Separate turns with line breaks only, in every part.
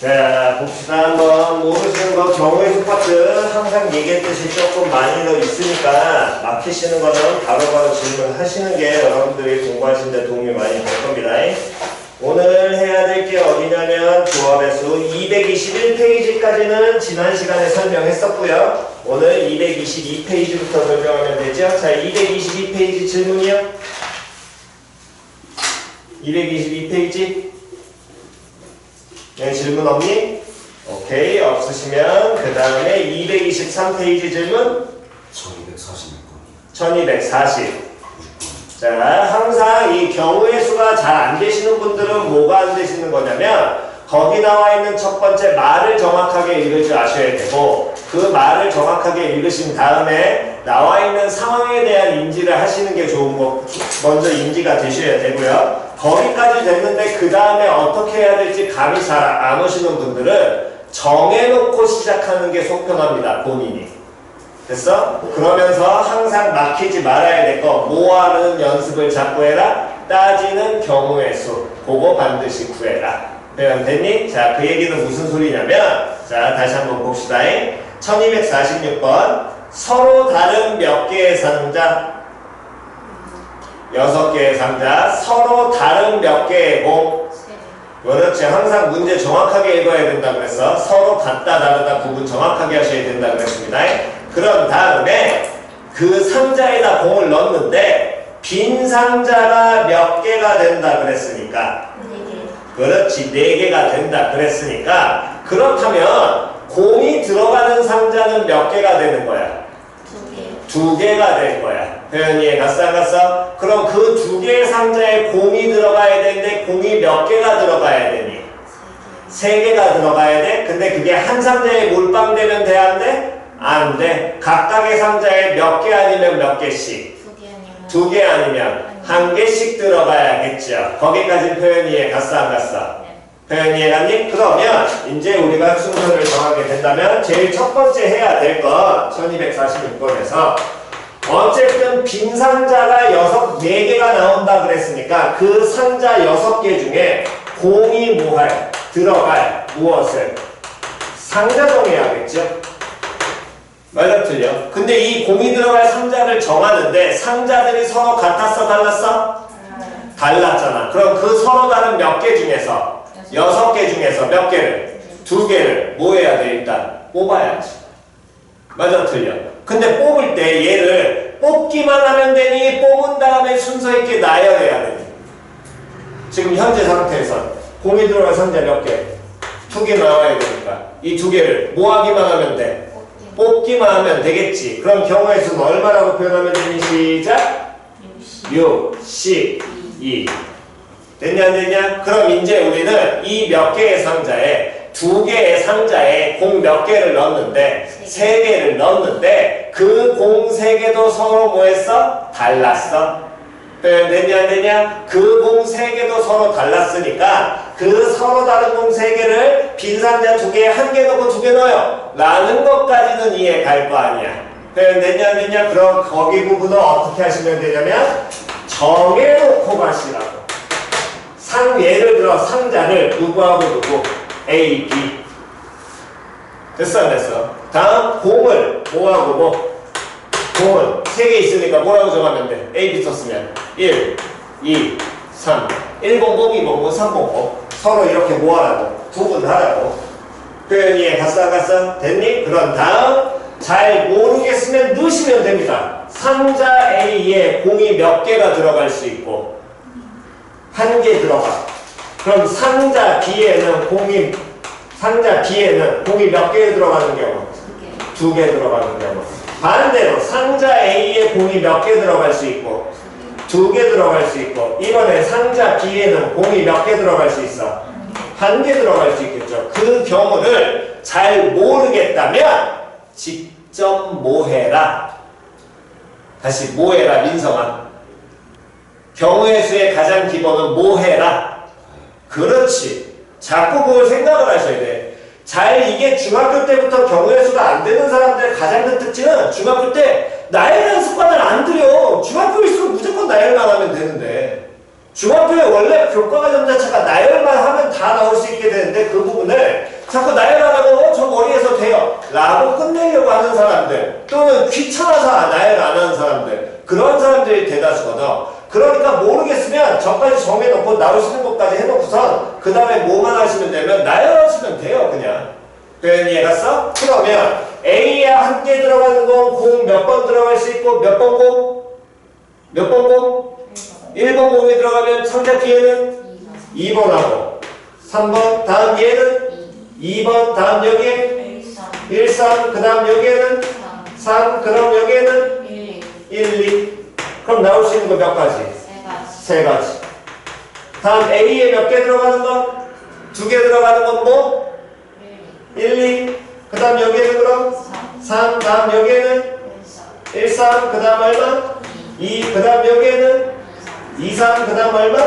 자, 봅시다. 한번 모르시는 거 경우의 수 파트 항상 얘기했듯이 조금 많이 더 있으니까 막히시는 거는 바로바로 질문하시는 게 여러분들이 공부하시는 데 도움이 많이 될 겁니다. 오늘 해야 될 게 어디냐면 조합의 수 221페이지까지는 지난 시간에 설명했었고요. 오늘 222페이지부터 설명하면 되죠. 자, 222페이지 질문이요. 222페이지. 네, 질문 없니? 오케이, 없으시면 그 다음에 223페이지 질문
1246번
1240. 자, 항상 이 경우의 수가 잘 안 되시는 분들은 뭐가 안 되시는 거냐면 거기 나와 있는 첫 번째 말을 정확하게 읽을 줄 아셔야 되고 그 말을 정확하게 읽으신 다음에 나와 있는 상황에 대한 인지를 하시는 게 좋은 거 먼저 인지가 되셔야 되고요. 거기까지 됐는데 그 다음에 어떻게 해야 될지 감이 잘 안 오시는 분들은 정해놓고 시작하는 게 속편합니다. 본인이. 됐어? 그러면서 항상 막히지 말아야 될 거 모아는 연습을 자꾸 해라. 따지는 경우의 수 그거 반드시 구해라. 됐니? 자, 그 얘기는 무슨 소리냐면 자, 다시 한번 봅시다. 1246번 서로 다른 몇 개의 상자 6개의 상자 서로 다른 몇 개의 공 그렇지. 항상 문제 정확하게 읽어야 된다 그랬어. 서로 같다 다르다 구분 정확하게 하셔야 된다 그랬습니다. 그런 다음에 그 상자에다 공을 넣었는데 빈 상자가 몇 개가 된다 그랬으니까 4개. 그렇지. 4개가 된다 그랬으니까 그렇다면 공이 들어가는 상자는 몇 개가 되는 거야? 2개가 될 거야. 표현이 갔어 안 갔어? 그럼 그 2개의 상자에 공이 들어가야 되는데 공이 몇 개가 들어가야 되니? 3개가 들어가야 돼? 근데 그게 한 상자에 몰빵되면 돼? 안 돼? 안 돼. 각각의 상자에 몇 개 아니면 몇 개씩? 2개 아니면 1개씩 들어가야겠죠. 거기까지 표현 이해 갔어 안 갔어? 표현 이해 갔니? 그러면 이제 우리가 순서를 정하게 된다면 제일 첫 번째 해야 될 건 1246번에서 어쨌든 빈 상자가 4개가 나온다 그랬으니까 그 상자 6개 중에 공이 뭐할? 들어갈 무엇을? 상자 정해야겠죠? 맞아 틀려? 근데 이 공이 들어갈 상자를 정하는데 상자들이 서로 같았어 달랐어? 달랐잖아. 그럼 그 서로 다른 몇 개 중에서 6개 중에서 몇 개를? 2개를 뭐 해야 돼? 일단 뽑아야지. 맞아 틀려? 근데 뽑을 때 얘를 뽑기만 하면 되니 뽑은 다음에 순서 있게 나열해야 되니? 지금 현재 상태에서 공이 들어갈 상자 몇 개? 2개 나와야 되니까 이 2개를 뭐 하기만 하면 돼? 뽑기만 하면 되겠지. 그럼 경우의 수는 얼마라고 표현하면 되니? 시작! 62 됐냐 안 됐냐? 그럼 이제 우리는 이 몇 개의 상자에 2개의 상자에 공 몇 개를 넣었는데 3개를 넣었는데 그 공 3개도 서로 뭐 했어? 달랐어. 됐냐 안 됐냐? 그 공 3개도 서로 달랐으니까 그 서로 다른 공 3개를 빈 상자 2개에 1개 넣고 2개 넣어요 라는 것까지는 이해 갈 거 아니야. 됐냐 안 됐냐? 그럼 거기 부분은 어떻게 하시면 되냐면 정해놓고 가시라고. 예를 들어 상자를 누구하고 누구 A, B 됐어 안 됐어? 다음 공을 뭐하고 뭐 공은 3개 있으니까 뭐라고 정하면 돼? A, B 썼으면 1, 2, 3 1공 공이 뭐고 3공 공 서로 이렇게 뭐하라고? 구분하라고. 표현 이해 갔어 안 갔어? 됐니? 그런 다음 잘 모르겠으면 넣으시면 됩니다. 상자 A에 공이 몇 개가 들어갈 수 있고 1개 들어가. 그럼 상자 B에는 공이 몇 개 들어가는 경우? 2개 들어가는 경우. 반대로 상자 A에 공이 몇 개 들어갈 수 있고 2개 들어갈 수 있고 이번에 상자 B에는 공이 몇 개 들어갈 수 있어? 1개 들어갈 수 있겠죠. 그 경우를 잘 모르겠다면 직접 뭐 해라? 다시 뭐 해라 민성아. 경우의 수의 가장 기본은 뭐 해라? 그렇지. 자꾸 그걸 생각을 하셔야 돼. 잘 이게 중학교 때부터 경우의 수가 안 되는 사람들의 가장 큰 특징은 중학교 때 나열하는 습관을 안 들여. 중학교일수록 무조건 나열만 하면 되는데 중학교에 원래 교과과 점자차가 나열만 하면 다 나올 수 있게 되는데 그 부분을 자꾸 나열하라고 저 머리에서 돼요 라고 끝내려고 하는 사람들 또는 귀찮아서 나열 안 하는 사람들 그런 사람들이 대다수거든. 그러니까 모르겠으면 저까지 정해놓고 나오시는 것까지 해놓고선 그 다음에 뭐만 하시면 되면 나열하시면 돼요 그냥. 표현이 해갔어? 그러면 A에 함께 들어가는 건 공 몇 번 들어갈 수 있고 몇 번 공? 몇 번 공? 1번 공이 들어가면 상자 뒤에는 2번하고 3번 다음 얘는 2번 다음 여기에 1, 3 그 다음 여기에는 3 그럼 여기에는 1, 2 그럼 나올 수 있는 거 몇 가지? 세 가지. 다음 A에 몇 개 들어가는 건? 2개 들어가는 건 뭐? 1, 2 그 다음 여기에는 그럼? 3 다음 여기에는 1, 3 그 다음 얼마? 2 그 다음 여기에는 2, 3 그 다음 얼마?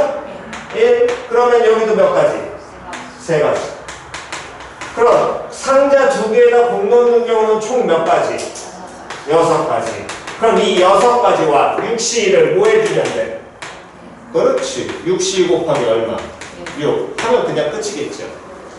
1 그러면 여기도 몇 가지? 세 가지. 그럼 상자 2개에다 공 넣는 경우는 총 몇 가지? 6가지. 그럼 이 6가지와 6C1을 뭐 해주면 돼? 그렇지. 6C 곱하기 얼마? 6 하면 그냥 끝이겠죠.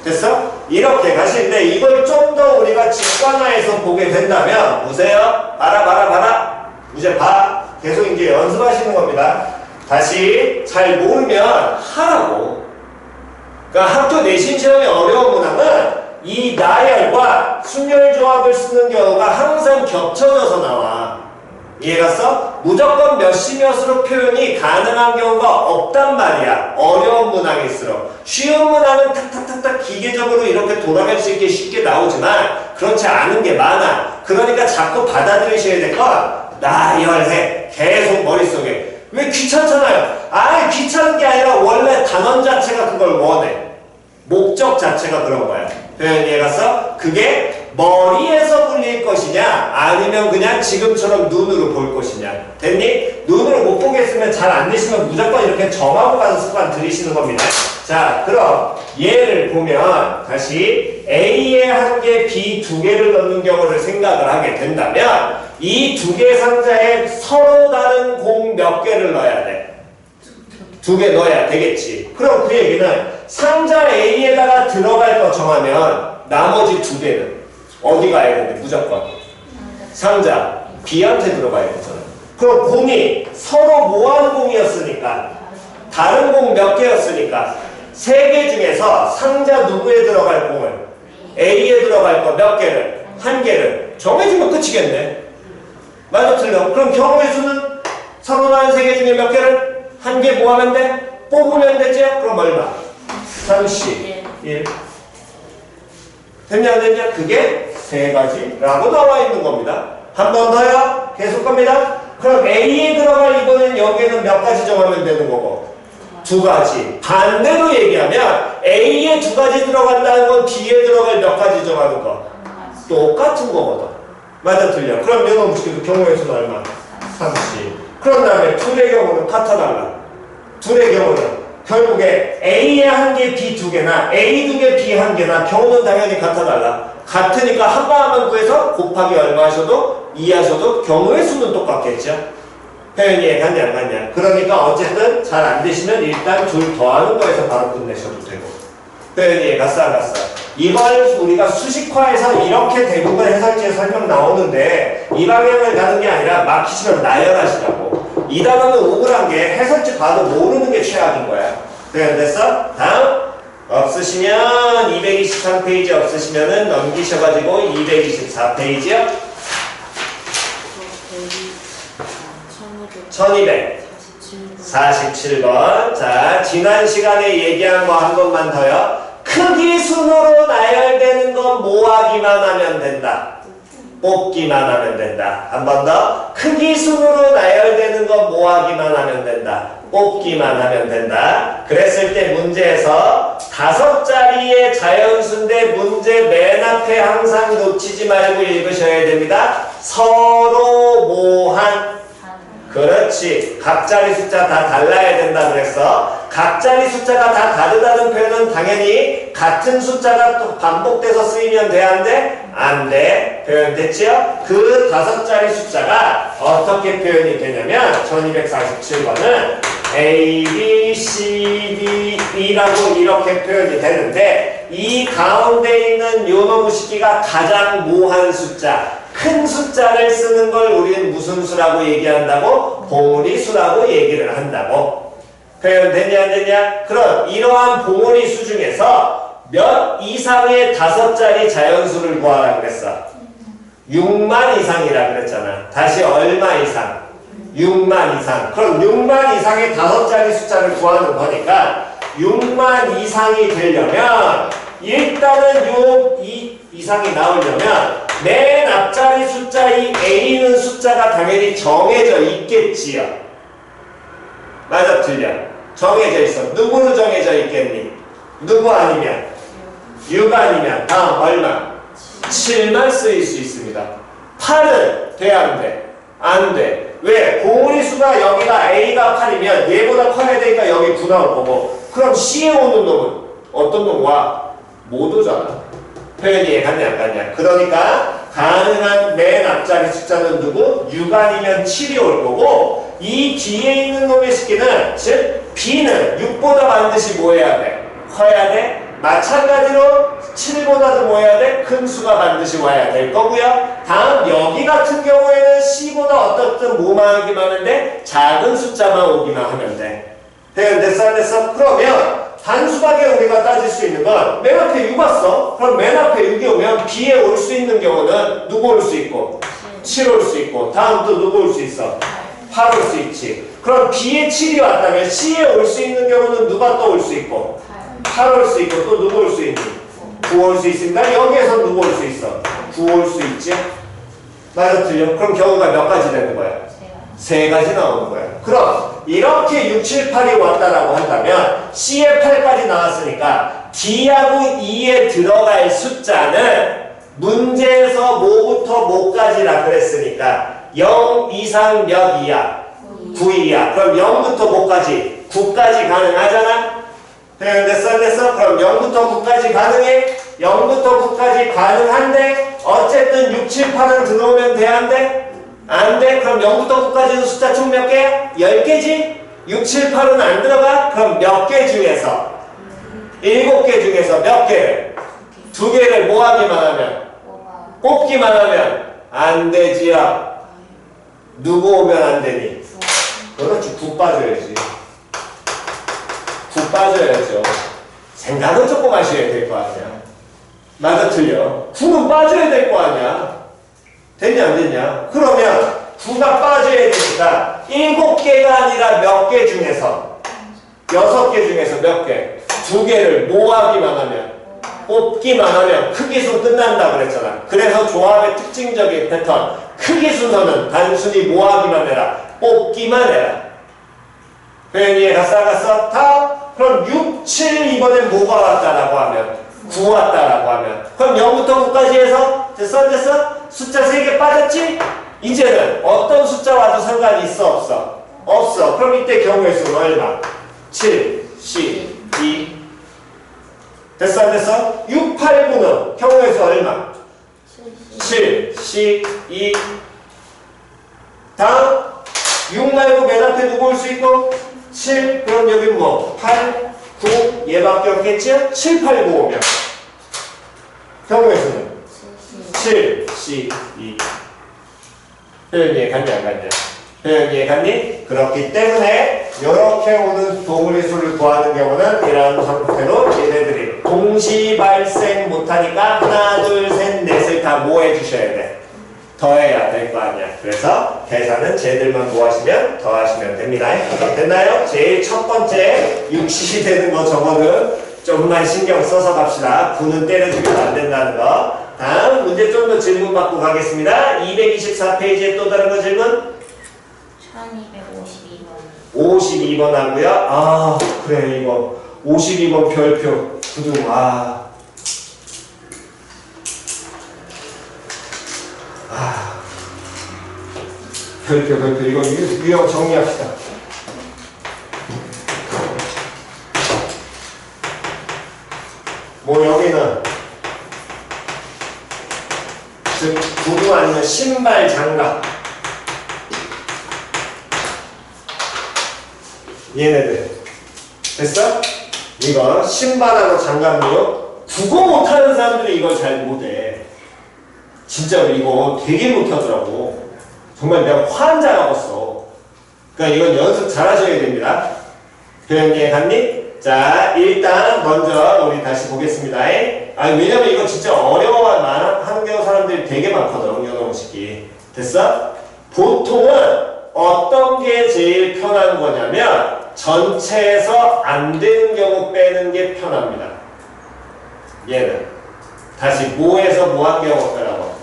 됐어? 이렇게 가실 때 이걸 좀 더 우리가 직관화해서 보게 된다면 보세요. 봐라. 이제 봐. 계속 이제 연습하시는 겁니다. 다시 잘 모르면 하라고. 그러니까 학교 내신 시험의 어려운 문항은 이 나열과 순열 조합을 쓰는 경우가 항상 겹쳐져서 나와. 이해갔어? 무조건 몇시 몇으로 표현이 가능한 경우가 없단 말이야. 어려운 문항일수록. 쉬운 문항은 탁탁탁탁 기계적으로 이렇게 돌아갈 수 있게 쉽게 나오지만 그렇지 않은 게 많아. 그러니까 자꾸 받아들이셔야 될 건 나열해. 계속 머릿속에. 왜 귀찮잖아요. 아예 귀찮은 게 아니라 원래 단원 자체가 그걸 원해. 목적 자체가 그런 거야. 표현 이해갔어? 그게 머리에서 불릴 것이냐 아니면 그냥 지금처럼 눈으로 볼 것이냐. 됐니? 눈으로 못 보겠으면 잘 안 되시면 무조건 이렇게 점하고 가는 습관 들이시는 겁니다. 자 그럼 얘를 보면 다시 A에 1개 B 2개를 넣는 경우를 생각을 하게 된다면 이 2개 상자에 서로 다른 공 몇 개를 넣어야 돼? 2개 넣어야 되겠지. 그럼 그 얘기는 상자 A에다가 들어갈 거 정하면 나머지 2개는 어디 가야 되는데 무조건 상자 B한테 들어가야 되잖아. 그럼 공이 서로 뭐하는 공이었으니까 다른 공 몇 개였으니까 3개 중에서 상자 누구에 들어갈 공을 A에 들어갈 거 몇 개를? 1개를 정해주면 끝이겠네. 맞아 틀려? 그럼 경우의 수는 서로 다른 3개 중에 몇 개를? 1개 뭐 하면 돼? 뽑으면 되지? 그럼 얼마? 30, 1 됐냐 안 됐냐? 그게 3가지라고 나와 있는 겁니다. 한 번 더요. 계속 갑니다. 그럼 A에 들어갈 이번엔 여기에는 몇 가지 정하면 되는 거고 2가지. 반대로 얘기하면 A에 2가지 들어간다는 건 B에 들어갈 몇 가지 정하는 거 똑같은 거거든. 맞아 틀려? 그럼 이런 음식도 경우의 수는 얼마? 30. 그런 다음에 둘의 경우는 같아달라. 둘의 경우는 결국에 A에 1개, B 2개나 A 2개, B 1개나 경우는 당연히 같아달라. 같으니까 한 방울만 구해서 곱하기 얼마 하셔도 2 하셔도 경우의 수는 똑같겠죠. 표현이 갔냐 안 갔냐. 그러니까 어쨌든 잘 안 되시면 일단 둘 더하는 거에서 바로 끝내셔도 되고. 표현이 갔어 안 갔어. 이걸 우리가 수식화해서 이렇게 대부분 해설지에 설명 나오는데 이 방향을 가는 게 아니라 막히시면 나열하시라고. 이 단어는 우울한 게 해설지 봐도 모르는 게 최악인 거야. 됐어? 다음 없으시면 223페이지 없으시면은 넘기셔가지고 224페이지요. 1247번. 자, 지난 시간에 얘기한 거 한 번만 더요. 크기 순으로 나열되는 건 모아기만 하면 된다. 뽑기만 하면 된다. 한 번 더. 크기 순으로 나열되는 건 모아기만 하면 된다. 뽑기만 하면 된다. 그랬을 때 문제에서 5자리의 자연수인데 문제 맨 앞에 항상 놓치지 말고 읽으셔야 됩니다. 서로 모한. 그렇지. 각자리 숫자 다 달라야 된다 그랬어. 각자리 숫자가 다 다르다는 표현은 당연히 같은 숫자가 또 반복돼서 쓰이면 돼, 안 돼? 안 돼. 표현됐죠? 그 5자리 숫자가 어떻게 표현이 되냐면 1247번은 A, B, C, D, E라고 이렇게 표현이 되는데 때 이 가운데 있는 요놈의 식기가 가장 모한 숫자, 큰 숫자를 쓰는 걸 우리는 무슨 수라고 얘기한다고? 봉우리 수라고 얘기를 한다고. 표현됐냐 안 됐냐? 그럼 이러한 봉우리 수 중에서 몇 이상의 5자리 자연수를 구하라 그랬어? 6만 이상이라 그랬잖아. 다시 얼마 이상? 6만 이상. 그럼 6만 이상의 5자리 숫자를 구하는 거니까 6만 이상이 되려면 일단은 요 이상이 나오려면 맨 앞자리 숫자 이 A는 숫자가 당연히 정해져 있겠지요. 맞아 틀려? 정해져 있어. 누구로 정해져 있겠니? 누구 아니면? 6 아니면 다음 얼마? 7만 쓰일 수 있습니다. 8은 돼 안 돼? 안 돼. 왜? 봉우리 수가 여기가 A가 8이면 얘보다 커야 되니까 여기 9 나올 거고, 그럼 C에 오는 놈은 어떤 놈과? 못 오잖아. 표현이 이해갔냐 안 갔냐? 그러니까 가능한 맨 앞자리 숫자는 누구? 6 아니면 7이 올 거고, 이 뒤에 있는 놈의 식기는 즉 B는 6보다 반드시 뭐 해야 돼? 커야 돼? 마찬가지로 7보다도 뭐 해야 돼? 큰 수가 반드시 와야 될 거고요. 다음 여기 같은 경우에는 C보다 어떻든 뭐만 하기만 하는데 작은 숫자만 오기만 하면 돼. 됐어 안 됐어? 그러면 단수밖에 우리가 따질 수 있는 건 맨 앞에 6 왔어? 그럼 맨 앞에 6이 오면 B에 올 수 있는 경우는 누구 올 수 있고? 7 올 수 있고, 다음 또 누구 올 수 있어? 8 올 수 있지. 그럼 B에 7이 왔다면 C에 올 수 있는 경우는 누가 또 올 수 있고? 8 올 수 있고, 또 누구 올 수 있니? 9 올 수 있습니다. 여기에서 누구 올 수 있어? 9 올 수 있지? 맞아 틀려? 그럼 경우가 몇 가지 되는 거야? 3가지 나오는 거야. 그럼 이렇게 6, 7, 8이 왔다라고 한다면 C에 8까지 나왔으니까 D하고 E에 들어갈 숫자는 문제에서 뭐부터 뭐까지라 그랬으니까 0 이상 몇 이야? 9 이야. 그럼 0부터 뭐까지? 9까지 가능하잖아? 됐어 안 됐어? 그럼 0부터 9까지 가능해? 0부터 9까지 가능한데 어쨌든 6, 7, 8은 들어오면 돼 안 돼? 안 돼? 그럼 0부터 9까지는 숫자 총 몇 개야? 10개지? 6, 7, 8은 안 들어가? 그럼 몇 개 중에서? 7개 중에서 몇 개를? 2개를 뭐 하기만 하면? 뽑기만 하면 안 되지요. 누구 오면 안 되니? 그렇지, 9 빠져야지. 9 빠져야죠. 생각은 조금 하셔야 될 거 아니야. 맞아 틀려. 9는 빠져야 될 거 아니야. 됐냐 안 됐냐? 그러면 9가 빠져야 되니까 7개가 아니라 몇 개 중에서 6개 중에서 몇 개? 2개를 모아기만 하면, 뽑기만 하면 크기순 끝난다 그랬잖아. 그래서 조합의 특징적인 패턴, 크기 순서는 단순히 모아기만 해라, 뽑기만 해라. 표현이 갔어 안 갔어? 다? 그럼 6, 7 이번엔 뭐가 왔다라고 하면 9 왔다라고 하면, 그럼 0부터 9까지 해서 됐어 안 됐어? 숫자 3개 빠졌지? 이제는 어떤 숫자 와도 상관이 있어 없어? 없어. 그럼 이때 경우의 수는 얼마? 7, 12. 됐어 안 됐어? 6, 8, 9는 경우의 수 얼마? 7, 12. 다음 6 말고 맨 앞에 누구 올 수 있고? 7. 그럼 여기 뭐? 8, 9 얘밖에 없겠지? 7, 8, 9 오면 경우의 수는 7, 12. 표현 이해갔니 안 갔냐? 표현 이해갔니? 그렇기 때문에 이렇게 오는 봉우리 수를 구하는 경우는 이런 형태로 얘네들이 동시 발생 못하니까 하나, 둘, 셋, 넷을 다 뭐 해주셔야 돼? 더해야 될 거 아니야. 그래서 계산은 쟤들만 구하시면 더하시면 됩니다. 됐나요? 제일 첫 번째 60이 되는 거 저거는 조금만 신경 써서 갑시다. 9는 때려주면 안 된다는 거. 다음 문제 좀 더 질문 받고 가겠습니다. 224페이지에 또 다른 거 질문?
1252번.
52번 하고요. 아 그래 이거 52번 별표 구둥. 별표 이거 유형 정리합시다. 뭐 여기는 즉 구두 아니면 신발 장갑, 얘네들 됐어? 이거 신발하고 장갑류 국어 못하는 사람들이 이걸 잘 못해. 진짜로 이거 되게 못하더라고. 정말 내가 환장하겠어. 그러니까 이건 연습 잘 하셔야 됩니다. 표현 이해 갔니? 자, 일단 먼저 우리 다시 보겠습니다. 아니, 왜냐면 이거 진짜 어려워하는 경우 사람들이 되게 많거든, 연어식이. 됐어? 보통은 어떤 게 제일 편한 거냐면 전체에서 안 되는 경우 빼는 게 편합니다. 얘는 다시 뭐에서 뭐 한 경우 빼라고?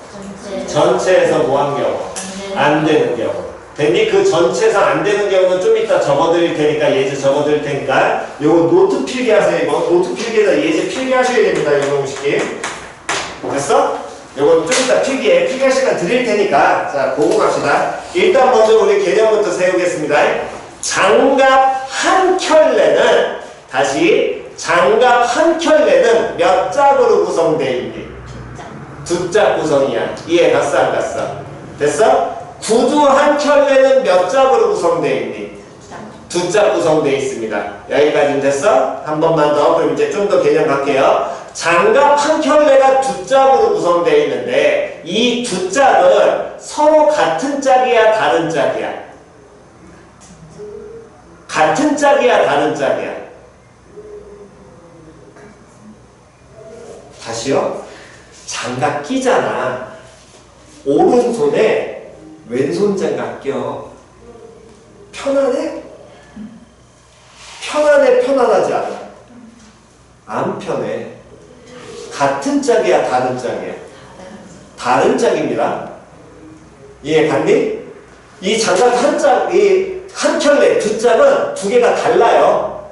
전체에서 뭐 한 경우? 안 되는 경우. 됐니? 그 전체에서 안 되는 경우는 좀 이따 적어드릴 테니까, 예제 적어드릴 테니까 요거 노트 필기하세요. 이거 노트 필기에다 예제 필기하셔야 됩니다. 요거 식기. 됐어? 요거 좀 이따 필기할 시간 드릴 테니까 자 보고 갑시다. 일단 먼저 우리 개념부터 세우겠습니다. 장갑 한 켤레는 다시 장갑 한 켤레는 몇 짝으로 구성되어 있니? 두 짝 구성이야. 이해 갔어 안 갔어? 됐어? 구두 한 켤레는 몇 짝으로 구성되어 있니? 두 짝 구성되어 있습니다. 여기까지는 됐어? 한 번만 더. 그럼 이제 좀 더 개념 갈게요. 장갑 한 켤레가 두 짝으로 구성되어 있는데 이 두 짝은 서로 같은 짝이야 다른 짝이야? 같은 짝이야 다른 짝이야? 다시요? 장갑 끼잖아. 오른손에 왼손 장갑 껴. 편안해? 편안해 편안하지 않아? 안 편해. 같은 짝이야 다른 짝이야? 다른 짝입니다. 이해 갔니? 이 장갑 한 짝, 이 한 켤레 두 짝은 두 개가 달라요.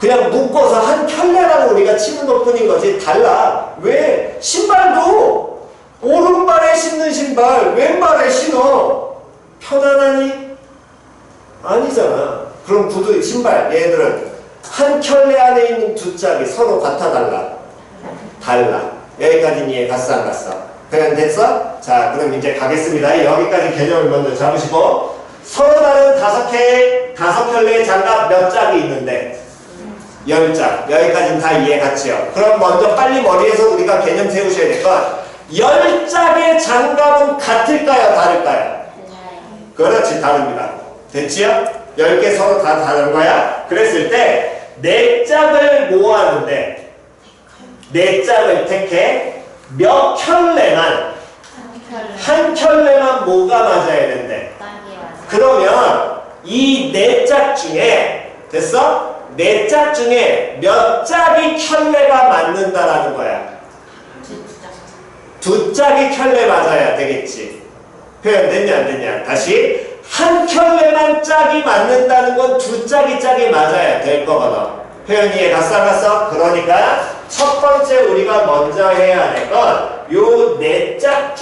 그냥 묶어서 한 켤레라고 우리가 치는 것 뿐인 거지 달라. 왜? 신발도 오른발에 신는 신발 왼발에 신어. 편안하니? 아니잖아. 그럼 구두 신발 얘들은 한 켤레 안에 있는 두 짝이 서로 같아 달라? 달라. 여기까지 이해 갔어 안 갔어? 표현 됐어? 자 그럼 이제 가겠습니다. 여기까지 개념을 먼저 잡으시고 서로 다른 다섯 켤레의 장갑 몇 짝이 있는데 10짝. 여기까지는 다 이해 갔지요? 그럼 먼저 빨리 머리에서 우리가 개념 세우셔야 될 건 10짝의 장갑은 같을까요? 다를까요? 그렇지 다릅니다. 됐지요? 10개 서로 다 다른 거야? 그랬을 때 4짝을 모았는데 4짝을 택해 몇 켤레만 한 켤레만 뭐가 맞아야 된대? 그러면 이 4짝 중에 됐어? 4짝 중에 몇 짝이 켤레가 맞는다라는 거야? 두 짝이 켤레 맞아야 되겠지. 표현 됐냐 안 됐냐? 다시 한 켤레만 짝이 맞는다는 건 두 짝이 맞아야 될 거거든. 표현 이해 갔어 안 갔어? 그러니까 첫 번째 우리가 먼저 해야 될 건 요 4짝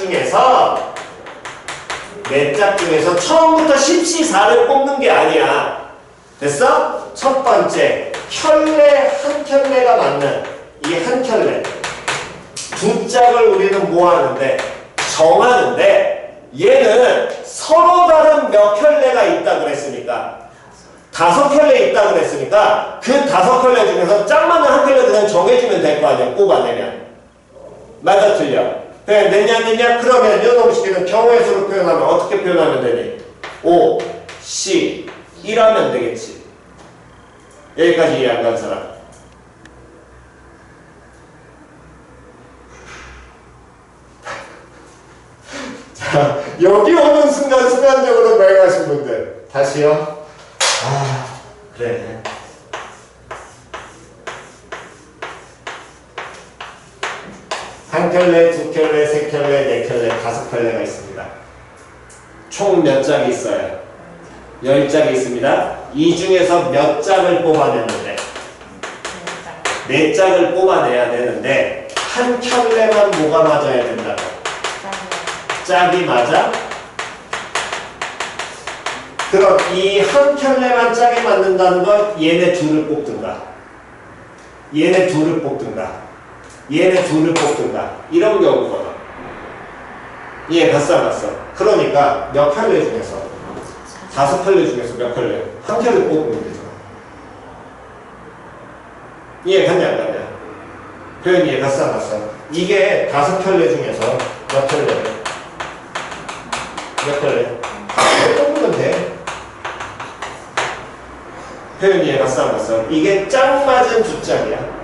중에서 처음부터 십시사를 뽑는 게 아니야. 됐어? 첫 번째 한 켤레가 맞는 이 한 켤레 두 짝을 우리는 뭐 하는데 정하는데 얘는 서로 다른 몇 켤레가 있다 그랬으니까 5켤레 있다 그랬으니까 그 5켤레 중에서 짝 맞는 한 켤레 그냥 정해주면 될 거 아니야. 뽑아내면 맞아 틀려? 네, 됐냐? 그러면 요놈 식기는 경우의 수로 표현하면 어떻게 표현하면 되니? 5, 10, 1하면 되겠지. 여기까지 이해 안 간 사람? 자, 여기 오는 순간 순간적으로 맹하신 분들 다시요. 아, 그래. 한 켤레, 두 켤레, 세 켤레, 네 켤레, 5켤레가 있습니다. 총 몇 짝이 있어요? 10짝이 있습니다. 이 중에서 몇 짝을 뽑아냈는데 4짝을 뽑아내야 되는데 한 켤레만 뭐가 맞아야 된다고? 짝이 맞아? 그럼 이 한 켤레만 짝이 맞는다는 건 얘네 둘을 뽑든가 얘네 둘을 뽑든가 이런 경우거든. 이해 갔어 안 갔어? 그러니까 몇 켤레 중에서 5켤레 중에서 몇 켤레? 한 켤레 뽑으면 되잖아. 이해 갔냐 안 갔냐? 표현 이해 갔어 안 갔어? 이게 5켤레 중에서 몇 켤레? 몇 켤레? 뽑으면 돼. 표현 이해 갔어 안 갔어? 이게 짝 맞은 두 짝이야.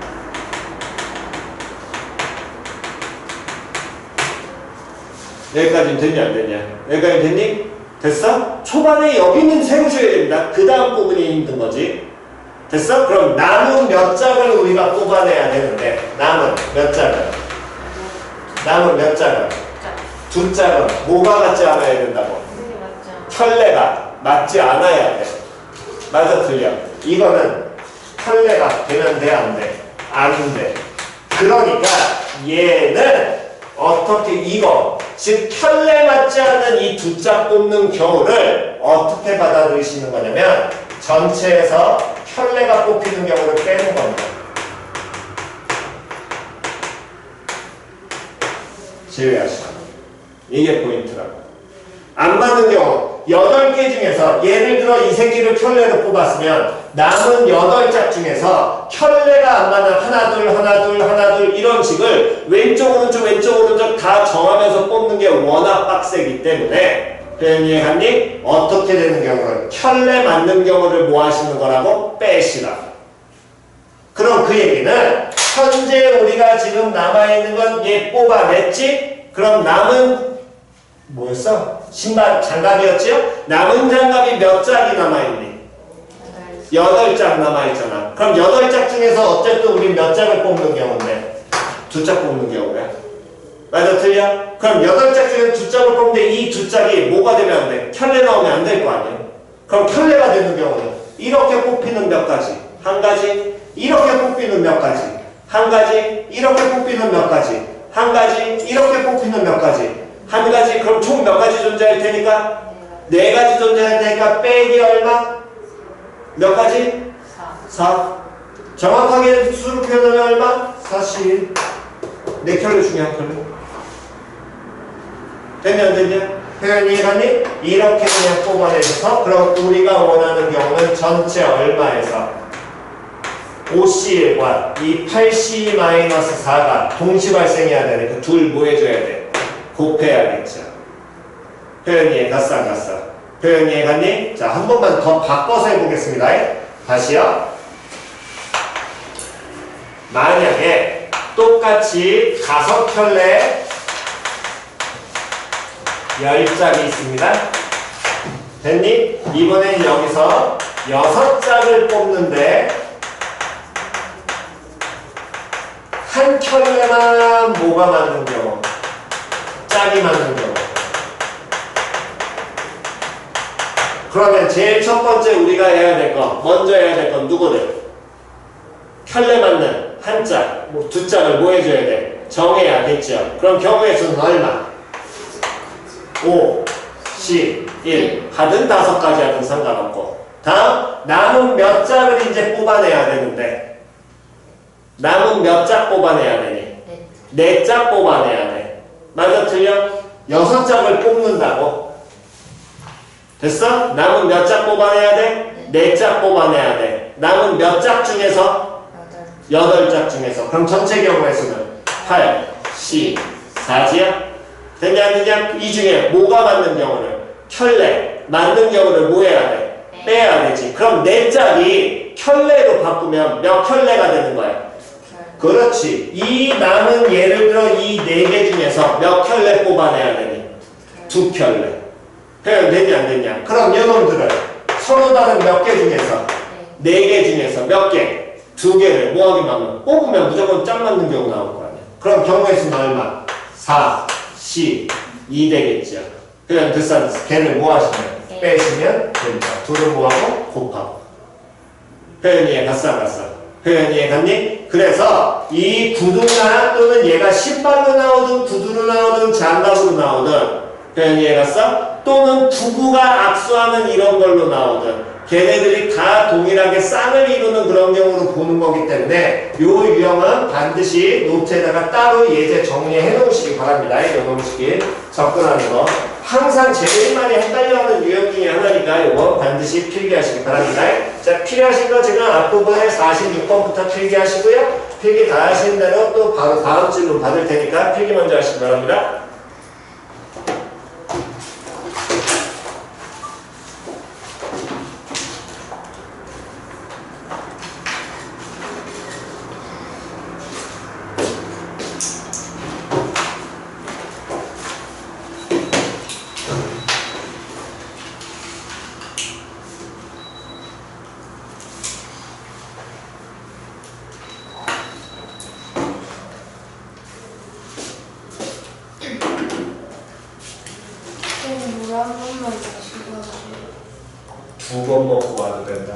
여기까지는 됐냐 안 됐냐? 여기까지 됐니? 됐어? 초반에 여기는 세우셔야 됩니다. 그 다음 부분이 힘든 거지. 됐어? 그럼 남은 몇 짝을 우리가 뽑아내야 되는데 남은 몇 짝을? 남은 몇 짝을? 두 짝은 뭐가 맞지 않아야 된다고? 켤레가 맞지 않아야 돼. 맞아 틀려? 이거는 켤레가 되면 돼 안 돼? 안 돼. 그러니까 얘는 어떻게 이거 즉 켤레 맞지 않는 이 두 짝 뽑는 경우를 어떻게 받아들이시는 거냐면 전체에서 켤레가 뽑히는 경우를 빼는 겁니다. 제외하시고 이게 포인트라고. 안 맞는 경우 8개 중에서 예를 들어 이 새끼를 켤레로 뽑았으면 남은 8짝 중에서 켤레가 안 맞는 하나 둘 하나 둘 하나 둘 이런 식을 왼쪽 오른쪽 왼쪽 오른쪽 다 정하면서 뽑는 게 워낙 빡세기 때문에 표현 이해갔니? 어떻게 되는 경우는 켤레 맞는 경우를 뭐 하시는 거라고? 빼시라. 그럼 그 얘기는 현재 우리가 지금 남아있는 건 얘 뽑아냈지? 그럼 남은 뭐였어? 신발 장갑이었지요? 남은 장갑이 몇 짝이 남아있니? 8짝 남아있잖아. 그럼 8짝 중에서 어쨌든 우리 몇 짝을 뽑는 경우인데? 2짝 뽑는 경우야. 맞아 틀려? 그럼 8짝 중에 2짝을 뽑는데 이 2짝이 뭐가 되면 안 돼? 켤레 나오면 안 될 거 아니야? 그럼 켤레가 되는 경우는 이렇게 뽑히는 몇 가지? 한 가지? 이렇게 뽑히는 몇 가지? 한 가지? 이렇게 뽑히는 몇 가지? 한 가지? 이렇게 뽑히는 몇 가지? 한 가지? 그럼 총 몇 가지 존재할 테니까? 4가지 존재할 테니까 빼기 얼마? 몇 가지? 4. 정확하게 수로 표현하면 얼마? 40. 4켤레 중에 한 켤레. 됐냐 안 됐냐? 표현 이해가니? 이렇게 그냥 뽑아내셔서 그럼 우리가 원하는 경우는 전체 얼마에서 5C1과 이 8C-4가 동시 발생해야 되니까 둘 뭐 해줘야 돼? 곱해야겠죠. 표현 이해 갔어 안 갔어? 표현 이해 갔니? 자, 한 번만 더 바꿔서 해보겠습니다. 다시요. 만약에 똑같이 5켤레 10짝이 있습니다. 됐니? 이번엔 여기서 6짝을 뽑는데 한 켤레만 뭐가 맞는 경우? 짝이 맞는 경우. 그러면 제일 첫 번째 우리가 해야 될 거, 먼저 해야 될 건 누구를? 켤레 맞는 한 짝, 두 짝을 뭐 해줘야 돼? 정해야겠죠. 그럼 경우의 수는 얼마? 5, 10, 1 하든 5가지 하든 상관없고. 다음 남은 몇 짝을 이제 뽑아내야 되는데 남은 몇 짝 뽑아내야 되니? 4짝 뽑아내야 돼. 맞아 틀려? 6짝을 뽑는다고. 됐어? 남은 몇 짝 뽑아내야 돼? 4짝 뽑아내야 돼. 남은 몇 짝 중에서? 8짝 중에서. 그럼 전체 경우의 수는 8, 10, 4지야? 됐냐 안 됐냐? 이 중에 뭐가 맞는 경우를? 켤레 맞는 경우를 뭐 해야 돼? 빼야 되지. 그럼 4짝이 켤레로 바꾸면 몇 켤레가 되는 거야? 그렇지. 이 남은 예를 들어 이 4개 중에서 몇 켤레 뽑아내야 되니? 2켤레. 표현 됐냐 안 됐냐? 그럼 이놈들은 서로 다른 몇 개 중에서 4개 중에서 몇 개? 2개를 뭐하게 하면 뽑으면 무조건 짝 맞는 경우 나올 거 아니야. 그럼 경우의 수는 얼마? 4, 10, 2 되겠죠. 표현 됐어. 걔를 뭐 하시면? 빼시면 됩니다. 둘을 뭐하고? 곱하고. 표현 이해 갔어 안 갔어? 표현 이해 갔니? 그래서 이 구두나 또는 얘가 신발로 나오든 구두로 나오든 장갑으로 나오든 표현 이해 갔어? 또는 부부가 악수하는 이런 걸로 나오든 걔네들이 다 동일하게 쌍을 이루는 그런 경우로 보는 거기 때문에 이 유형은 반드시 노트에다가 따로 예제 정리해 놓으시기 바랍니다. 이놈식이 접근하는 거. 항상 제일 많이 헷갈려하는 유형 중에 하나니까 이거 반드시 필기하시기 바랍니다. 자, 필요하신 거 지금 앞부분에 46번부터 필기하시고요. 필기 다 하신 대로 또 바로 다음 질문 받을 테니까 필기 먼저 하시기 바랍니다.
물 한 번만 마시고 하세요.
2번 먹고 와도 된다.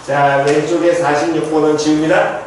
자, 왼쪽에 46번은 지웁니다.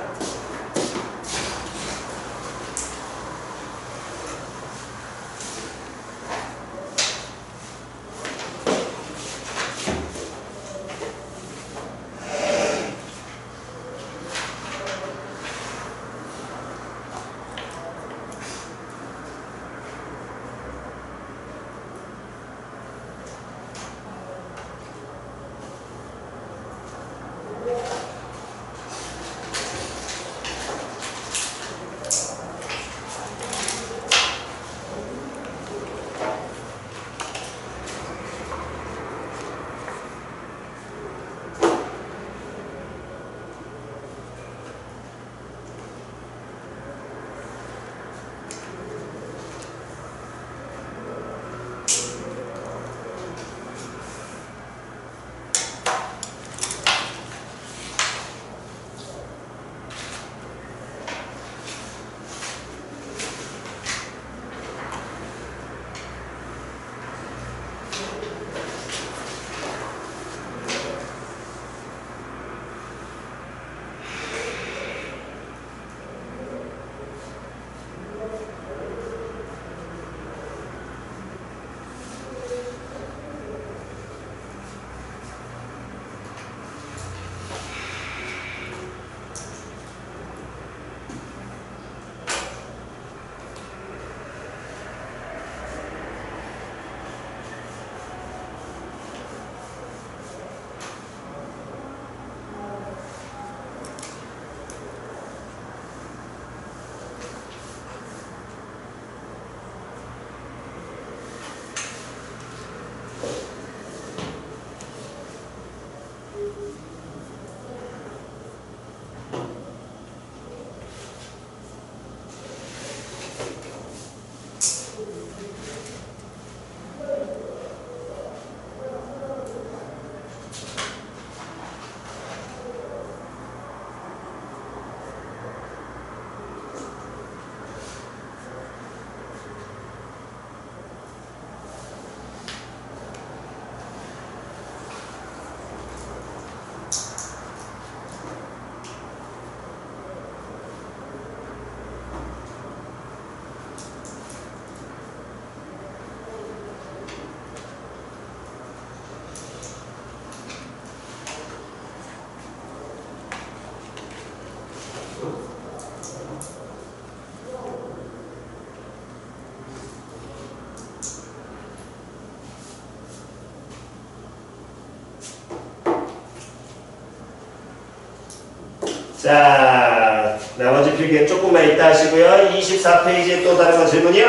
자, 나머지 필기는 조금만 이따 하시고요. 24페이지에 또 다른 거 질문이요?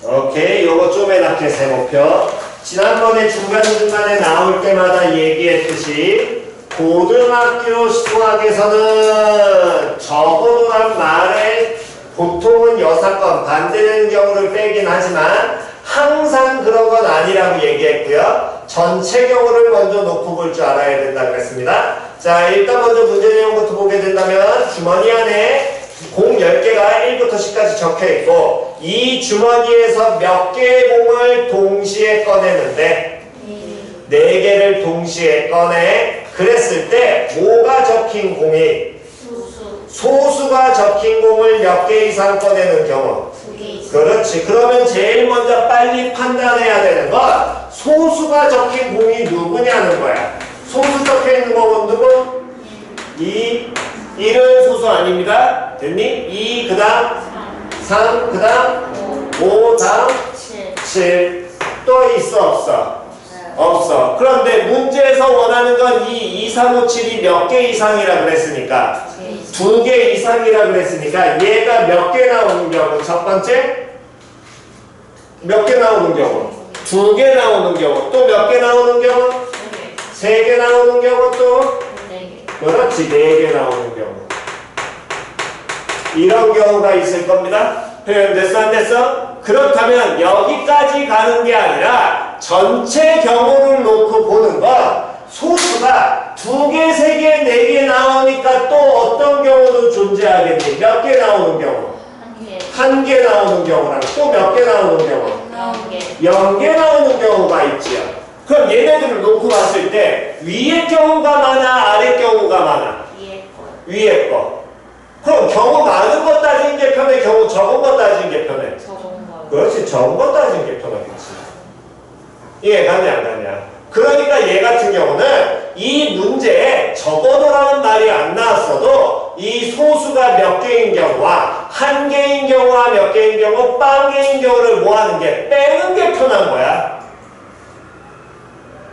저 1553번.
오케이, 요거 쪼매납게 세목표. 지난번에 중간중간에 나올 때마다 얘기했듯이 고등학교 수학에서는 적어도란 말에 보통은 여사건 반대되는 경우를 빼긴 하지만 항상 그런 건 아니라고 얘기했고요. 전체 경우를 먼저 놓고 볼 줄 알아야 된다 그랬습니다. 자, 일단 먼저 문제 내용부터 보게 된다면 주머니 안에 공 10개가 1부터 10까지 적혀 있고 이 주머니에서 몇 개의 공을 동시에 꺼내는데 4개를 동시에 꺼내. 그랬을 때 뭐가 적힌 공이 소수가 적힌 공을 몇 개 이상 꺼내는 경우. 그렇지. 그러면 제일 먼저 빨리 판단해야 되는 건 소수가 적힌 공이 누구냐는 거야. 소수 적혀 있는 공은 누구? 2. 1은 소수 아닙니다. 됐니? 2 그 다음 3 그 다음 5 다음 7. 또 있어 없어? 없어. 그런데 문제에서 원하는 건 이 2, 3, 5, 7이 몇 개 이상이라 그랬으니까 2개 이상이라 그랬으니까 얘가 몇 개 나오는 경우? 첫 번째 몇 개 나오는 경우? 2개 나오는 경우. 또 몇 개 나오는 경우? 3개 나오는 경우. 또 그렇지, 4개 나오는 경우. 이런 경우가 있을 겁니다. 표현됐어 안 됐어? 그렇다면 여기까지 가는 게 아니라 전체 경우를 놓고 보는 건 소수가 2개, 3개, 4개 나오니까 또 어떤 경우도 존재하겠니? 몇 개 나오는 경우? 1개 나오는 경우랑 또 몇 개 나오는 경우? 0개 나오는 경우가 있지요. 그럼 얘네들을 놓고 봤을 때 위의 경우가 많아, 아래 경우가 많아? 위에 거. 그럼 경우 많은 거 따지는 게 편해, 경우 적은 거 따지는 게 편해? 그렇지, 적은 거 따지는 게 편하겠지. 이해 가냐 안 가냐? 그러니까 얘 같은 경우는 이 문제에 적어도라는 말이 안 나왔어도 이 소수가 몇 개인 경우와 1개인 경우와 몇 개인 경우, 빵 개인 경우를 뭐 하는 게? 빼는 게 편한 거야.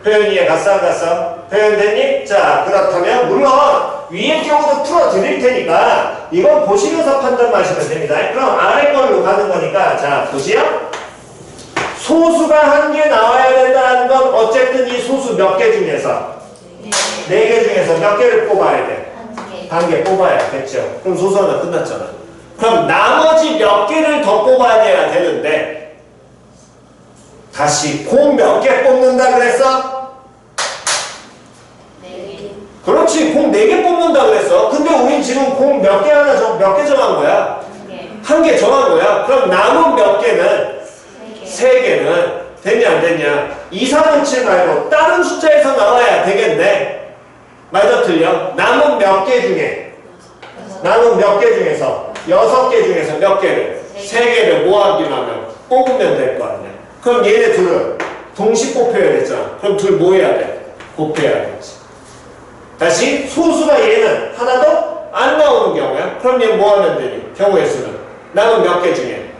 표현 이해 갔어 안 갔어? 표현됐니? 자, 그렇다면 물론 위의 경우도 풀어드릴 테니까 이건 보시면서 판단하시면 됩니다. 그럼 아래 걸로 가는 거니까 자, 보시요. 소수가 1개 나와야 된다는 건 어쨌든 이 소수 몇 개 중에서 4개 중에서 몇 개를 뽑아야 돼? 1개 뽑아야 됐죠. 그럼 소수 하나 끝났잖아. 그럼 나머지 몇 개를 더 뽑아야 되는데 다시 공 몇 개 뽑는다 그랬어? 그렇지, 공 4개 뽑는다 그랬어. 근데 우린 지금 공 몇 개 하나 몇 개 정한 거야? 1개 정한 거야. 그럼 남은 몇 개는? 3개는 됐냐 안 됐냐? 2, 3, 5, 7 말고 다른 숫자에서 나와야 되겠네. 맞아 틀려? 남은 몇 개 중에? 남은 몇 개 중에서? 6개 중에서 몇 개를? 3개를 모아기만 뽑으면 될 거 아니야. 그럼 얘네 둘은 동시 뽑혀야 됐잖아. 그럼 둘 뭐 해야 돼? 곱해야겠지. 다시 소수가 얘는 하나도 안 나오는 경우야. 그럼 얘 뭐 하면 되니? 경우의 수는 남은 몇 개 중에?